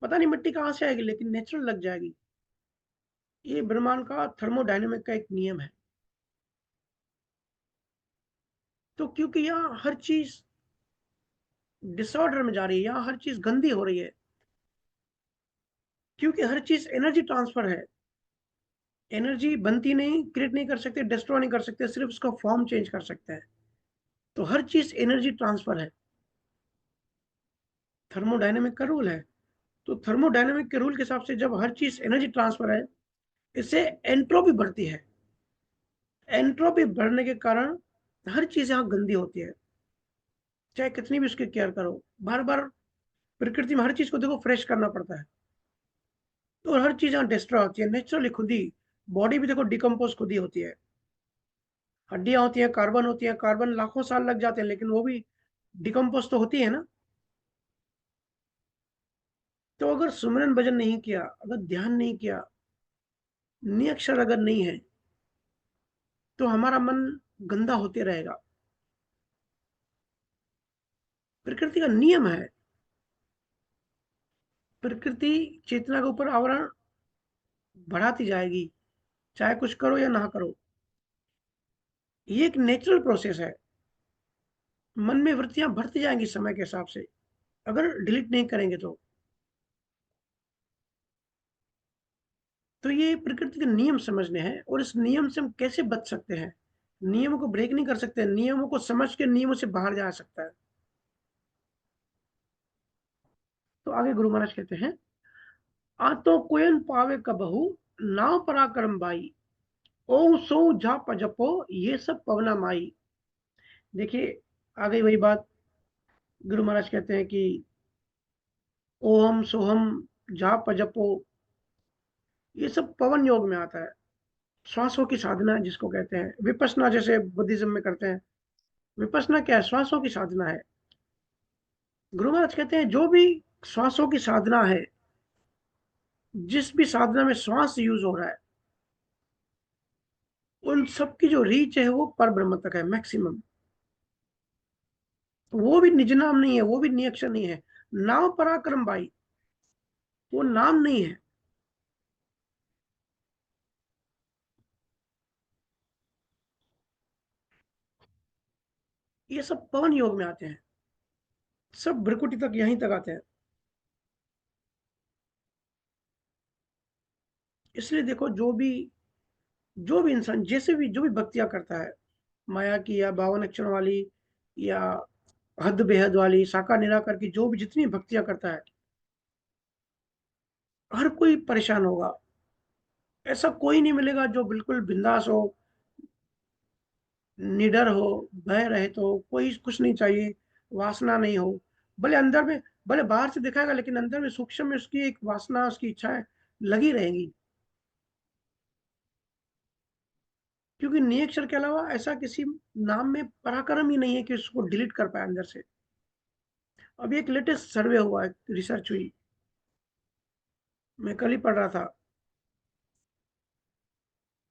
पता नहीं मिट्टी कहाँ से आएगी, लेकिन नेचुरल लग जाएगी। ये ब्रह्मांड का थर्मोडायनेमिक का एक नियम है। तो क्योंकि यहाँ हर चीज डिसऑर्डर में जा रही है, यहाँ हर चीज गंदी हो रही है, क्योंकि हर चीज एनर्जी ट्रांसफर है। एनर्जी बनती नहीं, क्रिएट नहीं कर सकते, डिस्ट्रॉय नहीं कर सकते, सिर्फ उसका फॉर्म चेंज कर सकते हैं। तो हर चीज एनर्जी ट्रांसफर है, थर्मोडायनेमिक का रूल है। तो थर्मोडायनेमिक के रूल के हिसाब से जब हर चीज एनर्जी ट्रांसफर है, इससे एंट्रोपी बढ़ती है। एंट्रोपी बढ़ने के कारण हर चीज यहाँ गंदी होती है, चाहे कितनी भी उसकी केयर करो। बार बार प्रकृति में हर चीज को देखो, फ्रेश करना पड़ता है, तो हर चीज यहाँ डिस्ट्रॉय होती है नेचुरली, खुद ही। बॉडी भी देखो डिकम्पोज खुद ही होती है। हड्डियां होती हैं, कार्बन होती है, कार्बन लाखों साल लग जाते हैं, लेकिन वो भी डिकम्पोज तो होती है ना। तो अगर सुमिरन भजन नहीं किया, अगर ध्यान नहीं किया, नियक्षर अगर नहीं है, तो हमारा मन गंदा होते रहेगा। प्रकृति का नियम है। प्रकृति चेतना के ऊपर आवरण बढ़ाती जाएगी, चाहे कुछ करो या ना करो। ये एक नेचुरल प्रोसेस है। मन में वृत्तियां बढ़ती जाएंगी समय के हिसाब से, अगर डिलीट नहीं करेंगे तो। तो ये प्रकृति के नियम समझने हैं, और इस नियम से हम कैसे बच सकते हैं। नियमों को ब्रेक नहीं कर सकते, नियमों को समझ के नियमों से बाहर जा सकता है। तो आगे गुरु महाराज कहते हैं, आतो कोयन पावे कबहू, नाव पराक्रम बाई, ओ सो जाप जपो, ये सब पवना माई। देखिए आ गई वही बात। गुरु महाराज कहते हैं कि ओम सोहम जाप जपो, ये सब पवन योग में आता है। श्वासों की साधना जिसको कहते हैं, विपश्यना जैसे बुद्धिज्म में करते हैं। विपश्यना क्या है? श्वासों की साधना है। गुरु महाराज कहते हैं जो भी श्वासों की साधना है, जिस भी साधना में श्वास यूज हो रहा है, उन सब की जो रीच है वो पर ब्रह्म तक है, मैक्सिमम। वो भी निज नाम नहीं है, वो भी नियक्षर नहीं है। नाम पराक्रम भाई, वो नाम नहीं है। ये सब पवन योग में आते हैं, सब भ्रिकुटी तक यहीं तक आते हैं। इसलिए देखो, जो भी इंसान जैसे भी जो भी भक्तियां करता है, माया की या 52 अक्षरों वाली या हद बेहद वाली, साकार निराकार की, जो भी जितनी भक्तियां करता है, हर कोई परेशान होगा। ऐसा कोई नहीं मिलेगा जो बिल्कुल बिंदास हो, निडर हो, भय रहित हो, कोई कुछ नहीं चाहिए, वासना नहीं हो। भले अंदर में, भले बाहर से दिखाएगा, लेकिन अंदर में सूक्ष्म में उसकी एक वासना, उसकी इच्छाएं लगी रहेंगी। क्योंकि नियक्षर के अलावा ऐसा किसी नाम में पराक्रम ही नहीं है कि उसको डिलीट कर पाए अंदर से। अभी एक लेटेस्ट सर्वे हुआ है, रिसर्च हुई, मैं कल ही पढ़ रहा था।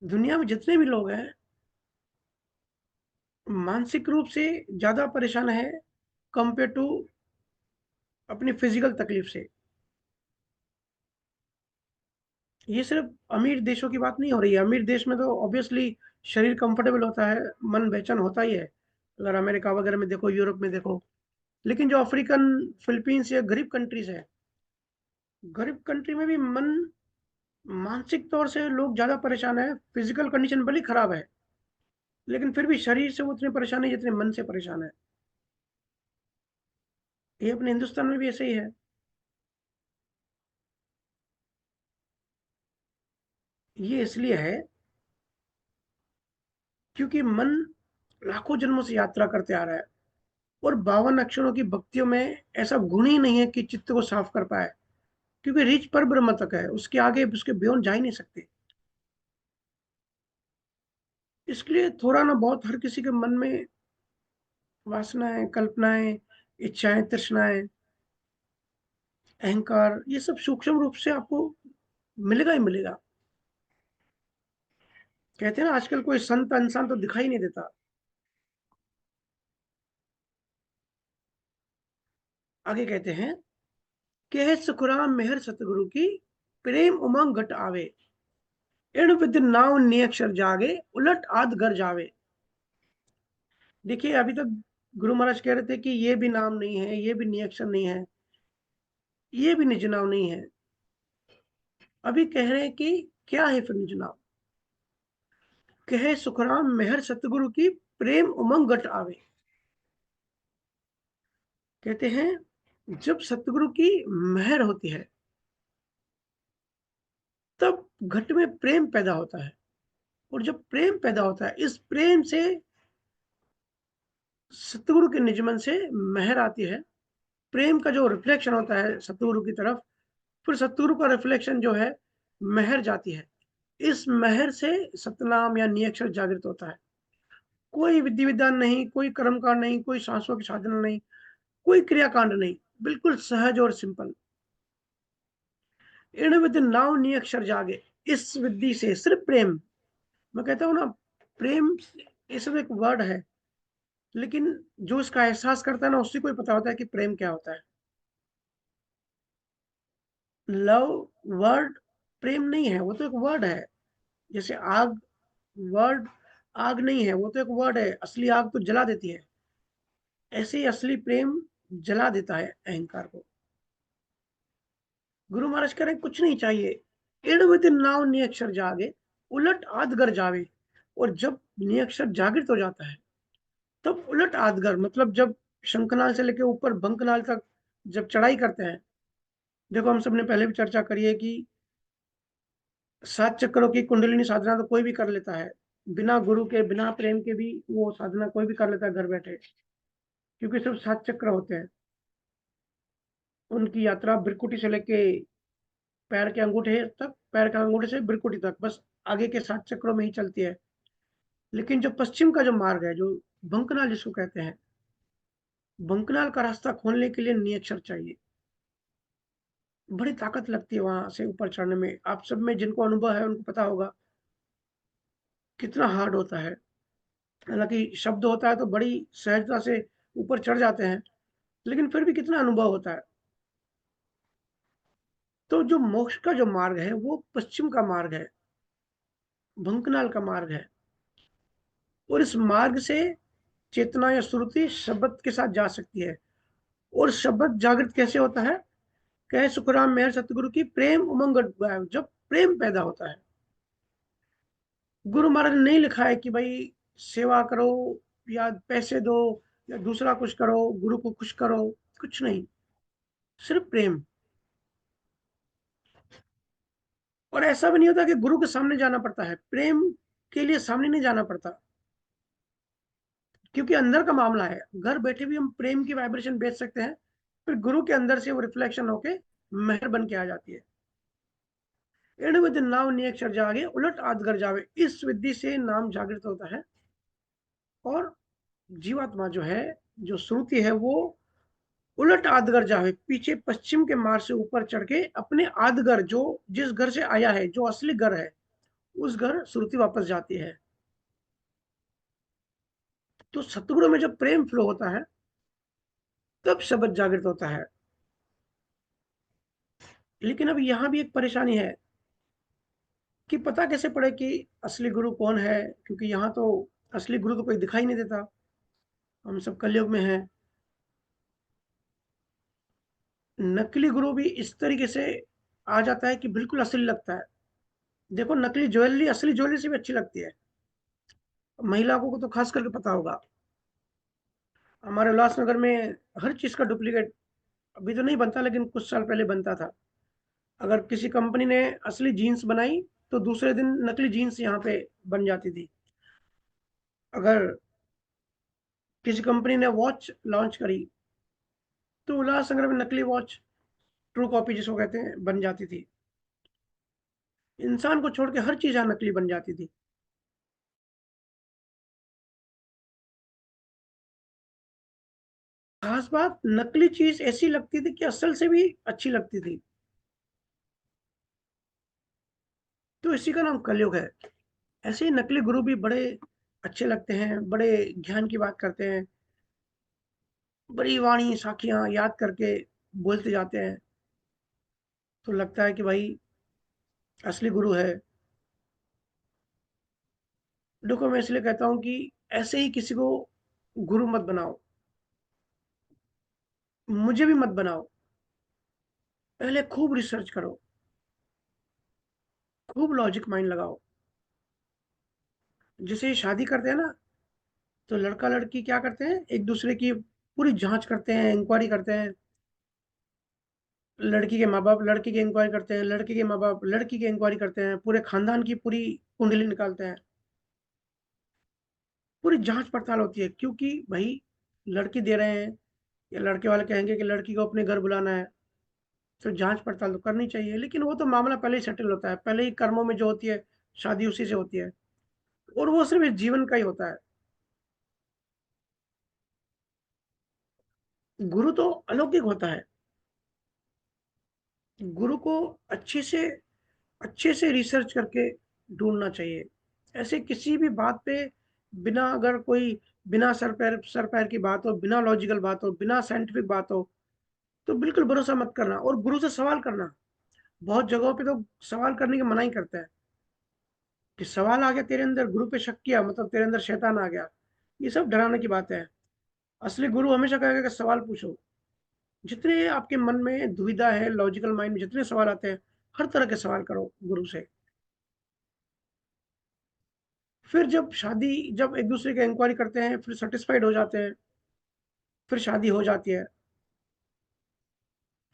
दुनिया में जितने भी लोग हैं, मानसिक रूप से ज्यादा परेशान है कंपेयर टू अपनी फिजिकल तकलीफ से। ये सिर्फ अमीर देशों की बात नहीं हो रही है। अमीर देश में तो ऑब्वियसली शरीर कंफर्टेबल होता है, मन बेचैन होता ही है। अगर अमेरिका वगैरह में देखो, यूरोप में देखो। लेकिन जो अफ्रीकन, फिलीपींस या गरीब कंट्रीज है, गरीब कंट्री में भी मन, मानसिक तौर से लोग ज्यादा परेशान है। फिजिकल कंडीशन भले खराब है, लेकिन फिर भी शरीर से वो उतने परेशान है जितने मन से परेशान है। ये अपने हिंदुस्तान में भी ऐसे ही है। ये इसलिए है क्योंकि मन लाखों जन्मों से यात्रा करते आ रहा है, और 52 अक्षरों की भक्तियों में ऐसा गुण ही नहीं है कि चित्त को साफ कर पाए। क्योंकि रीच पर ब्रह्म तक है, उसके आगे उसके बियॉन्ड जा ही नहीं सकते। इसलिए थोड़ा ना बहुत हर किसी के मन में वासनाएं, कल्पनाएं, इच्छाएं, तृष्णाएं, अहंकार, ये सब सूक्ष्म रूप से आपको मिलेगा ही मिलेगा। कहते हैं ना, आजकल कोई संत इंसान तो दिखाई नहीं देता। आगे कहते हैं, कह सुखराम मेहर सतगुरु की, प्रेम उमंग घट आवे, इण विद नाव नियक्षर जागे, उलट आद घर जावे। देखिए अभी तक गुरु महाराज कह रहे थे कि ये भी नाम नहीं है, ये भी नियक्षर नहीं है, ये भी निज नाम नहीं है। अभी कह रहे हैं कि क्या है फिर निज नाम। कहे सुखराम मेहर सतगुरु की, प्रेम उमंग घट आवे। कहते हैं जब सतगुरु की मेहर होती है, तब घट में प्रेम पैदा होता है। और जब प्रेम पैदा होता है, इस प्रेम से सतगुरु के निजमन से मेहर आती है। प्रेम का जो रिफ्लेक्शन होता है सतगुरु की तरफ, फिर सतगुरु का रिफ्लेक्शन जो है, मेहर जाती है। इस मेहर से सतनाम या नियक्षर जागृत होता है। कोई विधि विधान नहीं, कोई कर्मकांड नहीं, कोई सांसों की साधना नहीं, कोई क्रियाकांड नहीं, बिल्कुल सहज और सिंपल। इण विधि नाव नियक्षर जागे, इस विधि से सिर्फ प्रेम। मैं कहता हूँ ना, प्रेम ये सब एक वर्ड है, लेकिन जो इसका एहसास करता है ना, उसी को ही पता होता है कि प्रेम क्या होता है। लव वर्ड प्रेम नहीं है, वो तो एक वर्ड है। जैसे आग वर्ड, आग नहीं है, वो तो एक वर्ड है। असली आग तो जला देती है। ऐसे ही असली प्रेम जला देता है अहंकार को। गुरु महाराज कह रहे हैं, कुछ नहीं चाहिए, इण विद नाव नियक्षर जागे, उलट आदगर जावे। और जब नियक्षर जागृत हो जाता है, तब उलट आदगर, मतलब जब शंखनाल से लेकर ऊपर बंकनाल तक जब चढ़ाई करते हैं, देखो हम सबने पहले भी चर्चा करी है कि 7 चक्रों की कुंडलिनी साधना तो कोई भी कर लेता है, बिना गुरु के, बिना प्रेम के भी वो साधना कोई भी कर लेता है घर बैठे, क्योंकि सिर्फ 7 चक्र होते हैं। उनकी यात्रा भृकुटी से लेके पैर के अंगूठे तक, पैर के अंगूठे से भृकुटी तक, बस आगे के 7 चक्रों में ही चलती है। लेकिन जो पश्चिम का जो मार्ग है, जो बंकनाल जिसको कहते हैं, बंकनाल का रास्ता खोलने के लिए नियक्षर चाहिए। बड़ी ताकत लगती है वहां से ऊपर चढ़ने में। आप सब में जिनको अनुभव है उनको पता होगा कितना हार्ड होता है। हालांकि शब्द होता है तो बड़ी सहजता से ऊपर चढ़ जाते हैं, लेकिन फिर भी कितना अनुभव होता है। तो जो मोक्ष का जो मार्ग है वो पश्चिम का मार्ग है, भंकनाल का मार्ग है। और इस मार्ग से चेतना या श्रुति शब्द के साथ जा सकती है। और शब्द जागृत कैसे होता है? कहे सुखराम मेहर सतगुरु की प्रेम उमंग गायब, जब प्रेम पैदा होता है। गुरु महाराज ने नहीं लिखा है कि भाई सेवा करो या पैसे दो या दूसरा कुछ करो, गुरु को खुश करो, कुछ नहीं, सिर्फ प्रेम। और ऐसा भी नहीं होता कि गुरु के सामने जाना पड़ता है, प्रेम के लिए सामने नहीं जाना पड़ता, क्योंकि अंदर का मामला है। घर बैठे भी हम प्रेम की वाइब्रेशन भेज सकते हैं, फिर गुरु के अंदर से वो रिफ्लेक्शन होके मेहर बन के आ जाती है। एण विद नाम नियक्षर जागे उलट आदगर जावे, इस विधि से नाम जागृत होता है। और जीवात्मा जो है, जो श्रुति है, वो उलट आदगर जावे, पीछे पश्चिम के मार्ग से ऊपर चढ़ के अपने आदगर, जो जिस घर से आया है, जो असली घर है, उस घर श्रुति वापस जाती है। तो सतगुरु में जब प्रेम फ्लो होता है तब शब्द जागृत होता है। लेकिन अब यहाँ भी एक परेशानी है कि पता कैसे पड़े कि असली गुरु कौन है, क्योंकि यहाँ तो असली गुरु तो कोई दिखाई नहीं देता, हम सब कलयुग में हैं। नकली गुरु भी इस तरीके से आ जाता है कि बिल्कुल असली लगता है। देखो नकली ज्वेलरी असली ज्वेलरी से भी अच्छी लगती है, महिलाओं को तो खास करके पता होगा। हमारे उल्लासनगर में हर चीज का डुप्लीकेट अभी तो नहीं बनता, लेकिन कुछ साल पहले बनता था। अगर किसी कंपनी ने असली जीन्स बनाई तो दूसरे दिन नकली जीन्स यहाँ पे बन जाती थी। अगर किसी कंपनी ने वॉच लॉन्च करी तो उल्लासनगर में नकली वॉच, ट्रू कॉपी जिसको कहते हैं, बन जाती थी। इंसान को छोड़ के हर चीज यहाँ नकली बन जाती थी। खास बात, नकली चीज ऐसी लगती थी कि असल से भी अच्छी लगती थी। तो इसी का नाम कलयुग है। ऐसे ही नकली गुरु भी बड़े अच्छे लगते हैं, बड़े ज्ञान की बात करते हैं, बड़ी वाणी साखियां याद करके बोलते जाते हैं। तो लगता है कि भाई असली गुरु है। देखो मैं इसलिए कहता हूँ कि ऐसे ही किसी को गुरु मत बनाओ, मुझे भी मत बनाओ। पहले खूब रिसर्च करो, खूब लॉजिक माइंड लगाओ। जैसे शादी करते हैं ना, तो लड़का लड़की क्या करते हैं, एक दूसरे की पूरी जांच करते हैं, इंक्वायरी करते हैं। लड़की के माँ बाप लड़की की इंक्वायरी करते हैं, लड़की के माँ बाप लड़की की इंक्वायरी करते हैं, पूरे खानदान की पूरी कुंडली निकालते हैं। पूरी जांच पड़ताल होती है, क्योंकि भाई लड़की दे रहे हैं या लड़के वाले कहेंगे कि लड़की को अपने घर बुलाना है, तो जांच पड़ताल तो करनी चाहिए। लेकिन वो तो मामला पहले ही सेटल होता है, पहले ही कर्मों में जो होती है, शादी उसी से होती है। और वो सिर्फ इस जीवन का ही होता है। गुरु तो अलौकिक होता है। गुरु को अच्छे से अच्छे से रिसर्च करके ढूंढना चाहिए। ऐसे किसी भी बात पे बिना, अगर कोई बिना सर पैर की बात हो, बिना लॉजिकल बात हो, बिना साइंटिफिक बात हो, तो बिल्कुल भरोसा मत करना। और गुरु से सवाल करना, बहुत जगहों पे तो सवाल करने की मना ही करता है कि सवाल आ गया तेरे अंदर, गुरु पे शक किया मतलब तेरे अंदर शैतान आ गया। ये सब डराने की बात है। असली गुरु हमेशा कहेगा कि सवाल पूछो। जितने आपके मन में दुविधा है, लॉजिकल माइंड में जितने सवाल आते हैं, हर तरह के सवाल करो गुरु से। फिर जब एक दूसरे की इंक्वायरी करते हैं, फिर सेटिस्फाइड हो जाते हैं, फिर शादी हो जाती है।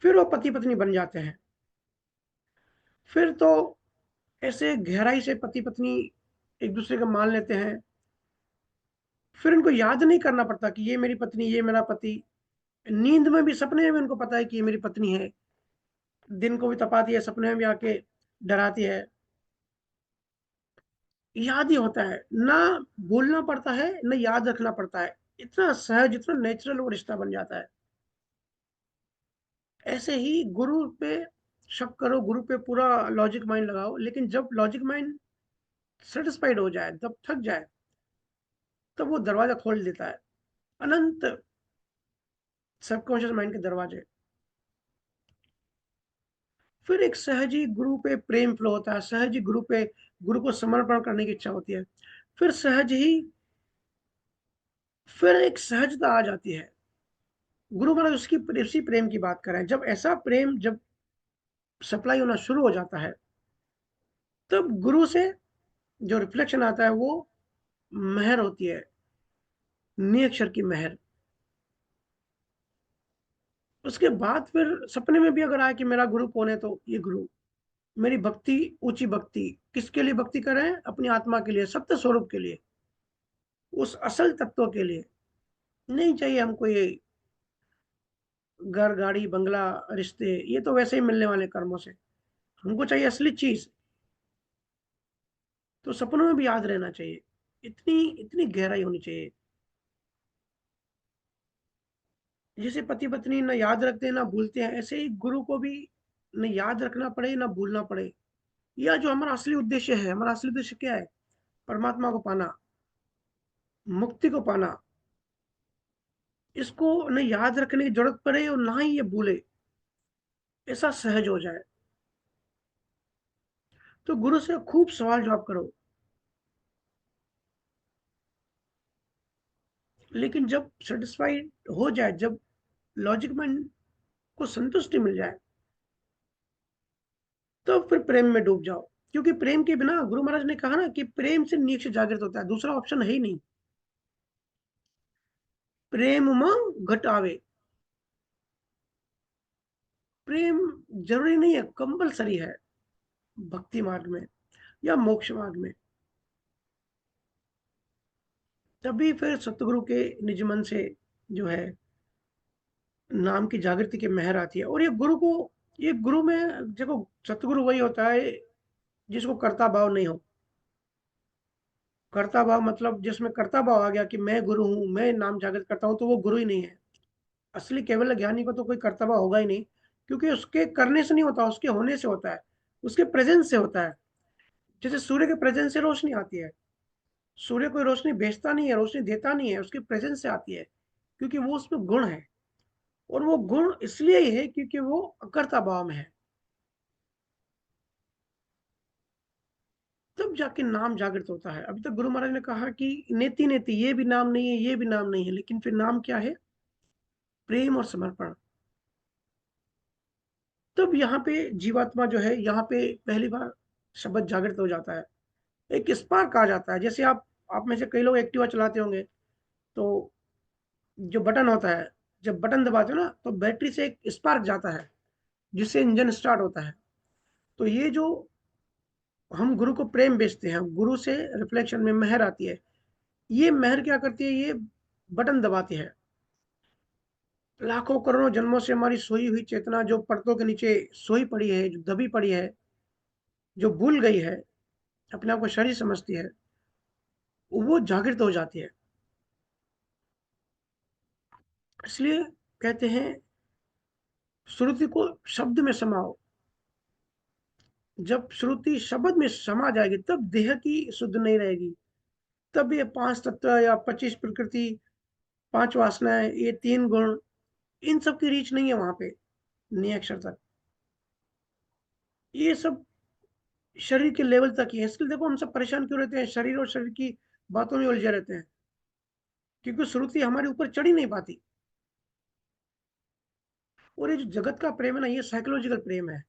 फिर वो पति पत्नी बन जाते हैं। फिर तो ऐसे गहराई से पति पत्नी एक दूसरे को मान लेते हैं। फिर उनको याद नहीं करना पड़ता कि ये मेरी पत्नी, ये मेरा पति। नींद में भी, सपने में भी उनको पता है कि ये मेरी पत्नी है। दिन को भी तपाती है, सपने में भी आके डराती है। याद ही होता है ना, बोलना पड़ता है ना याद रखना पड़ता है। इतना सहज, इतना नेचुरल वो रिश्ता बन जाता है। ऐसे ही गुरु पे शक करो, गुरु पे पूरा लॉजिक माइंड लगाओ, लेकिन जब लॉजिक माइंड सेटिस्फाइड हो जाए, जब थक जाए, तब वो दरवाजा खोल देता है, अनंत सबकॉन्शियस माइंड के दरवाजे। फिर एक सहज ही गुरु पे प्रेम फ्लो होता है, सहज ही गुरु पे, गुरु को समर्पण करने की इच्छा होती है। फिर सहज ही, फिर एक सहजता आ जाती है। गुरु महाराज उसकी उसी प्रेम की बात कर रहे हैं। जब ऐसा प्रेम जब सप्लाई होना शुरू हो जाता है, तब गुरु से जो रिफ्लेक्शन आता है वो मेहर होती है, नी अक्षर की मेहर। उसके बाद फिर सपने में भी अगर आए कि मेरा गुरु कौन है, तो ये गुरु मेरी भक्ति, ऊंची भक्ति। किसके लिए भक्ति कर रहे हैं? अपनी आत्मा के लिए, सत्य स्वरूप के लिए, उस असल तत्व के लिए। नहीं चाहिए हमको ये घर, गाड़ी, बंगला, रिश्ते, ये तो वैसे ही मिलने वाले कर्मों से। हमको चाहिए असली चीज। तो सपनों में भी याद रहना चाहिए। इतनी इतनी गहराई होनी चाहिए। जैसे पति पत्नी ना याद रखते हैं ना भूलते हैं, ऐसे ही गुरु को भी न याद रखना पड़े ना भूलना पड़े। या जो हमारा असली उद्देश्य है, हमारा असली उद्देश्य क्या है? परमात्मा को पाना, मुक्ति को पाना। इसको न याद रखने की जरूरत पड़े और ना ही ये भूले, ऐसा सहज हो जाए। तो गुरु से खूब सवाल जवाब करो। लेकिन जब सेटिस्फाइड हो जाए, जब लॉजिक माइंड को संतुष्टि मिल जाए, तो फिर प्रेम में डूब जाओ। क्योंकि प्रेम के बिना, गुरु महाराज ने कहा ना कि प्रेम से नीक्ष जागृत होता है, दूसरा ऑप्शन है ही नहीं। प्रेम उमंग घट आवे। प्रेम जरूरी नहीं है, कंपलसरी है भक्ति मार्ग में या मोक्ष मार्ग में। तभी फिर सतगुरु के निज मन से जो है नाम की जागृति की मेहर आती है। और ये गुरु को, ये गुरु में देखो, सतगुरु वही होता है जिसको कर्ता भाव नहीं हो। कर्ता भाव मतलब जिसमें कर्ता भाव आ गया कि मैं गुरु हूं, मैं नाम जागृत करता हूं, तो वो गुरु ही नहीं है। असली केवल ज्ञानी को तो कोई कर्ता भाव होगा ही नहीं। क्योंकि उसके करने से नहीं होता, उसके होने से होता है, उसके प्रेजेंस से होता है। जैसे सूर्य के प्रेजेंस से रोशनी आती है। सूर्य कोई रोशनी भेजता नहीं है, रोशनी देता नहीं है, उसके प्रेजेंस से आती है। क्योंकि वो उसमें गुण है। और वो गुण इसलिए ही है क्योंकि वो अकर्ता भाव में है। तब जाके नाम जागृत होता है। अभी तक गुरु महाराज ने कहा कि नेति नेति, ये भी नाम नहीं है, ये भी नाम नहीं है, लेकिन फिर नाम क्या है? प्रेम और समर्पण। तब यहाँ पे जीवात्मा जो है, यहाँ पे पहली बार शब्द जागृत हो जाता है। एक स्पार्क आ जाता है। जैसे आप में से कई लोग एक्टिवा चलाते होंगे, तो जो बटन होता है, जब बटन दबाते हो ना, तो बैटरी से एक स्पार्क जाता है, जिससे इंजन स्टार्ट होता है। तो ये जो हम गुरु को प्रेम बेचते हैं, गुरु से रिफ्लेक्शन में मेहर आती है। ये मेहर क्या करती है? ये बटन दबाती है। लाखों करोड़ों जन्मों से हमारी सोई हुई चेतना जो परतों के नीचे सोई पड़ी है, जो दबी पड़ी है, जो भूल गई है, अपने आप को शरीर समझती है, वो जागृत हो जाती है। इसलिए कहते हैं, श्रुति को शब्द में समाओ। जब श्रुति शब्द में समा जाएगी, तब देह की शुद्ध नहीं रहेगी। तब ये पांच तत्व या 25 प्रकृति, पांच वासनाएं, ये तीन गुण, इन सब की रीच नहीं है वहां पे नी अक्षर तक। ये सब शरीर के लेवल तक ही है। इसलिए देखो हम सब परेशान क्यों रहते हैं, शरीर और शरीर की बातों में उलझे रहते हैं। क्योंकि श्रुति हमारे ऊपर चढ़ ही नहीं पाती। और ये जो जगत का प्रेम है ना, ये साइकोलॉजिकल प्रेम है।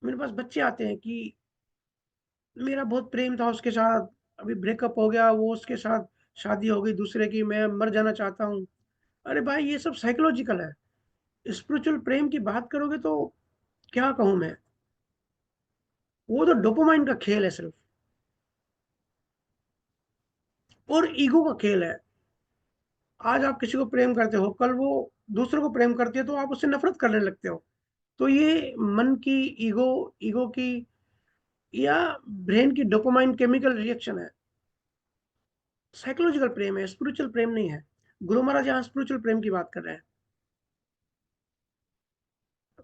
मेरे पास बच्चे आते हैं कि मेरा बहुत प्रेम था उसके साथ, अभी ब्रेकअप हो गया, वो उसके साथ शादी हो गई दूसरे की, मैं मर जाना चाहता हूँ। अरे भाई, ये सब साइकोलॉजिकल है। स्पिरिचुअल प्रेम की बात करोगे तो क्या कहूँ मैं? वो तो डोपामाइन का खेल है सिर्फ़, और ईगो का खेल है। आज आप किसी को प्रेम करते हो, कल वो दूसरे को प्रेम करती है तो आप उससे नफ़रत करने लगते हो। तो ये मन की ईगो ईगो की या ब्रेन की डोपामाइन केमिकल रिएक्शन है। साइकोलॉजिकल प्रेम है, स्पिरिचुअल प्रेम नहीं है। गुरु महाराज यहाँ स्पिरिचुअल प्रेम की बात कर रहे हैं।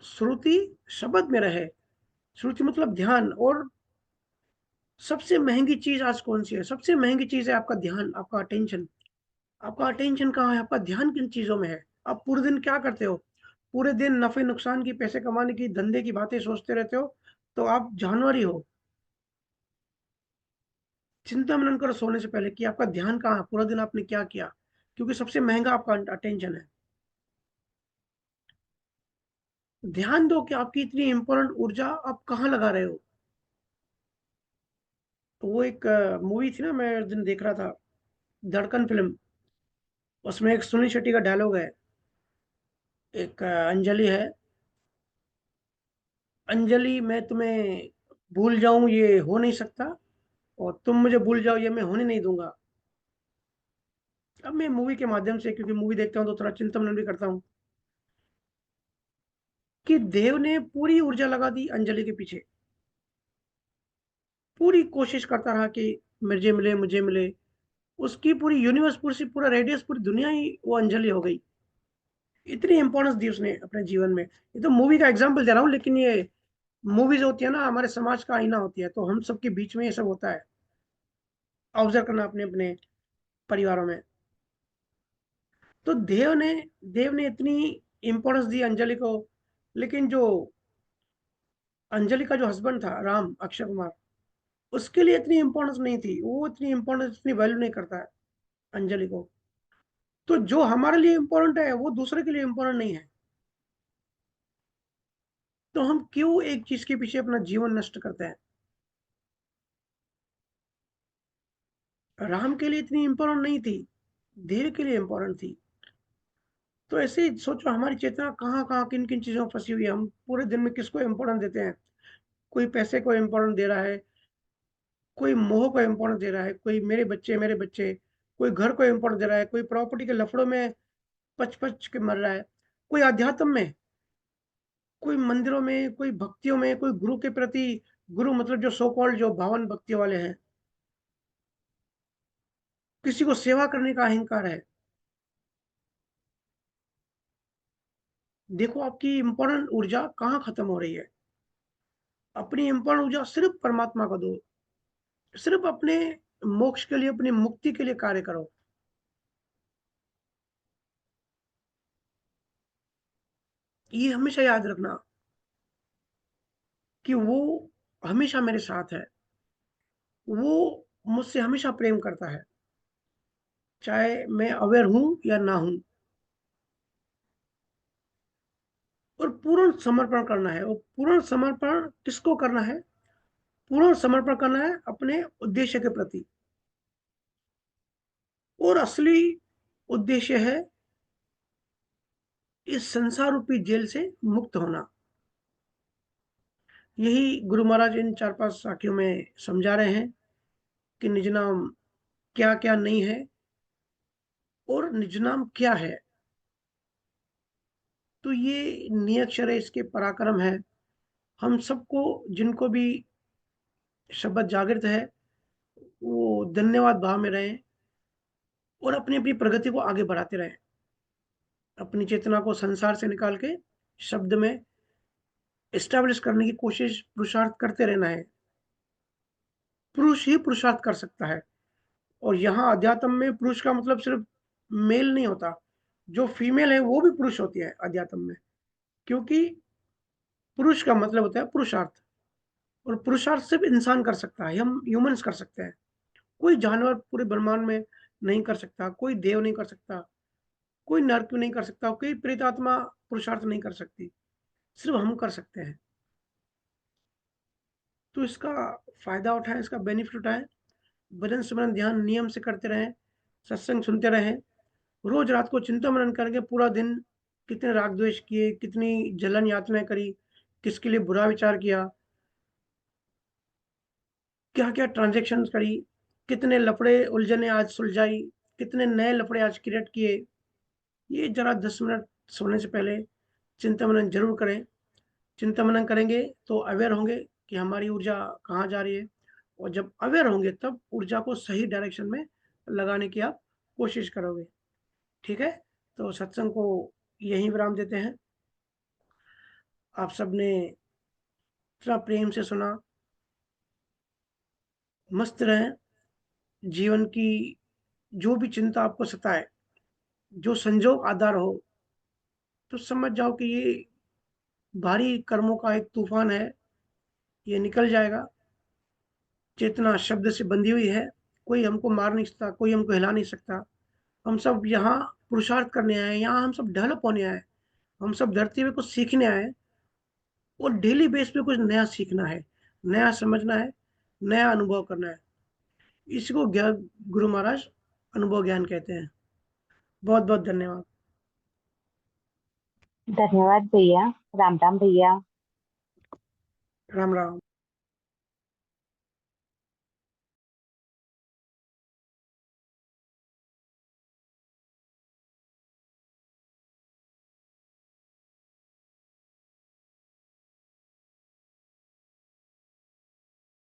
श्रुति शब्द में रहे, श्रुति मतलब ध्यान, और सबसे महँगी चीज़ आज कौन-सी है? सबसे महँगी चीज़ है आपका ध्यान, आपका अटेंशन। आपका अटेंशन कहाँ है? आपका ध्यान किन चीज़ों में है? आप पूरे दिन क्या करते हो? पूरे दिन नफ़े-नुकसान की, पैसे कमाने की, धंधे की बातें सोचते रहते हो, तो आप जानवर ही हो। चिंता मनन करो सोने से पहले कि आपका ध्यान कहाँ है? पूरा दिन आपने क्या किया? क्योंकि सबसे महँगा आपका अटेंशन है। ध्यान दो कि आपकी इतनी इम्पोर्टेंट ऊर्जा आप कहाँ लगा रहे हो? तो वो एक मूवी थी ना, मैं उस दिन देख रहा था, धड़कन फ़िल्म। उसमें एक सुनील शेट्टी का डायलॉग है, एक अंजलि है, "अंजलि मैं तुम्हें भूल जाऊँ ये हो नहीं सकता, और तुम मुझे भूल जाओ ये मैं होने नहीं दूँगा।" अब मैं मूवी के माध्यम से, क्योंकि मूवी देखता हूँ तो थोड़ा चिंतन मनन भी करता हूँ, कि देव ने पूरी ऊर्जा लगा दी अंजलि के पीछे। पूरी कोशिश करता रहा कि मुझे मिले, मुझे मिले। उसकी पूरी यूनिवर्स, पूरा रेडियस, पूरी दुनिया ही वो अंजलि हो गई। इतनी इम्पोर्टेंस दी उसने अपने जीवन में। ये तो मूवी का एग्ज़ाम्पल दे रहा हूँ, लेकिन ये मूवीज़ होती है ना, हमारे समाज का आईना होती है, तो हम सबके बीच में ये सब होता है। ऑब्ज़र्व करना अपने-अपने परिवारों में। तो देव ने इतनी इम्पोर्टेंस दी अंजलि को, लेकिन जो अंजलि का जो हस्बैंड था राम, अक्षय कुमार, उसके लिए इतनी इम्पोर्टेंस नहीं थी। वो इतनी इम्पोर्टेंस, इतनी वैल्यू नहीं करता है अंजलि को। तो जो हमारे लिए इम्पोर्टेंट है, वो दूसरे के लिए इम्पोर्टेंट नहीं है। तो हम क्यों एक चीज़ के पीछे अपना जीवन नष्ट करते हैं? राम के लिए इतनी इम्पोर्टेंट नहीं थी, देव के लिए इम्पोर्टेंट थी। तो ऐसे ही सोचो, हमारी चेतना कहाँ-कहाँ, किन-किन चीज़ों में फँसी हुई है। हम पूरे दिन में किसको इम्पोर्टेंस देते हैं? कोई पैसे को इम्पोर्टेंस दे रहा है, कोई मोह को इम्पोर्टेंस दे रहा है, कोई मेरे बच्चे, कोई घर को इम्पोर्टेंस दे रहा है, कोई प्रॉपर्टी के लफड़ों में पच-पच के मर रहा है, कोई अध्यात्म में, कोई मंदिरों में, कोई भक्तियों में, कोई गुरु के प्रति, गुरु मतलब जो सो कॉल्ड जो भावन भक्ति वाले हैं, किसी को सेवा करने का अहंकार है। देखो आपकी इम्पोर्टेंट ऊर्जा कहाँ खत्म हो रही है। अपनी इम्पोर्टेंट ऊर्जा सिर्फ़ परमात्मा को दो। सिर्फ़ अपने मोक्ष के लिए, अपनी मुक्ति के लिए कार्य करो। ये हमेशा याद रखना कि वो हमेशा मेरे साथ है। वो मुझसे हमेशा प्रेम करता है, चाहे मैं अवेयर हूँ या ना हूँ। और पूर्ण समर्पण करना है, और पूर्ण समर्पण किसको करना है? पूर्ण समर्पण करना है अपने उद्देश्य के प्रति, और असली उद्देश्य है इस संसार रूपी जेल से मुक्त होना। यही गुरु महाराज इन 4-5 साखियों में समझा रहे हैं कि निज नाम क्या-क्या नहीं है, और निज नाम क्या है। तो ये नियक्षर है, इसके पराक्रम है। हम सबको, जिनको भी शब्द जागृत है, वो धन्यवाद भाव में रहें, और अपनी-अपनी प्रगति को आगे बढ़ाते रहें। अपनी चेतना को संसार से निकाल के शब्द में एस्टेब्लिश करने की कोशिश, पुरुषार्थ करते रहना है। पुरुष ही पुरुषार्थ कर सकता है, और यहाँ अध्यात्म में पुरुष का मतलब सिर्फ़ मेल नहीं होता। जो फीमेल है वो भी पुरुष होती है अध्यात्म में, क्योंकि पुरुष का मतलब होता है पुरुषार्थ, और पुरुषार्थ सिर्फ़ इंसान कर सकता है, हम ह्यूमन्स कर सकते हैं। कोई जानवर पूरे ब्रह्मांड में नहीं कर सकता, कोई देव नहीं कर सकता, कोई नर्क नहीं कर सकता, कोई प्रेतात्मा पुरुषार्थ नहीं कर सकती, सिर्फ़ हम कर सकते हैं। तो इसका फ़ायदा उठाएँ, इसका बेनिफिट उठाएँ, भजन सिमरन ध्यान नियम से करते रहें, सत्संग सुनते रहें, रोज़ रात को चिंतन मनन करेंगे पूरा दिन, कितने राग द्वेष किए, कितनी जलन यातनाएँ करी, किसके लिए बुरा विचार किया, क्या-क्या ट्रांज़ैक्शंस करी, कितने लफड़े उलझने आज सुलझाई, कितने नए लफड़े आज क्रिएट किए। ये ज़रा 10 मिनट सोने से पहले चिंता-मनन ज़रूर करें। चिंता-मनन करेंगे तो अवेयर होंगे कि हमारी ऊर्जा कहाँ जा रही है, और जब अवेयर होंगे तब ऊर्जा को सही डायरेक्शन में लगाने की आप कोशिश करोगे। ठीक है? तो सत्संग को यहीं विराम देते हैं। आप सबने इतना प्रेम से सुना, मस्त रहें। जीवन की जो भी चिंता आपको सताए, जो संजोग आधार हो, तो समझ जाओ कि ये भारी कर्मों का एक तूफान है, ये निकल जाएगा। चेतना शब्द से बंधी हुई है, कोई हमको मार नहीं सकता, कोई हमको हिला नहीं सकता। हम सब यहाँ पुरुषार्थ करने आए हैं, यहाँ हम सब डेवलप होने आए हैं, हम सब धरती पे कुछ सीखने आए हैं, और डेली बेस पे कुछ नया सीखना है, नया समझना है, नया अनुभव करना है। इसको ज्ञान गुरु महाराज अनुभव ज्ञान कहते हैं। बहुत बहुत धन्यवाद। धन्यवाद भैया। राम राम भैया। राम राम।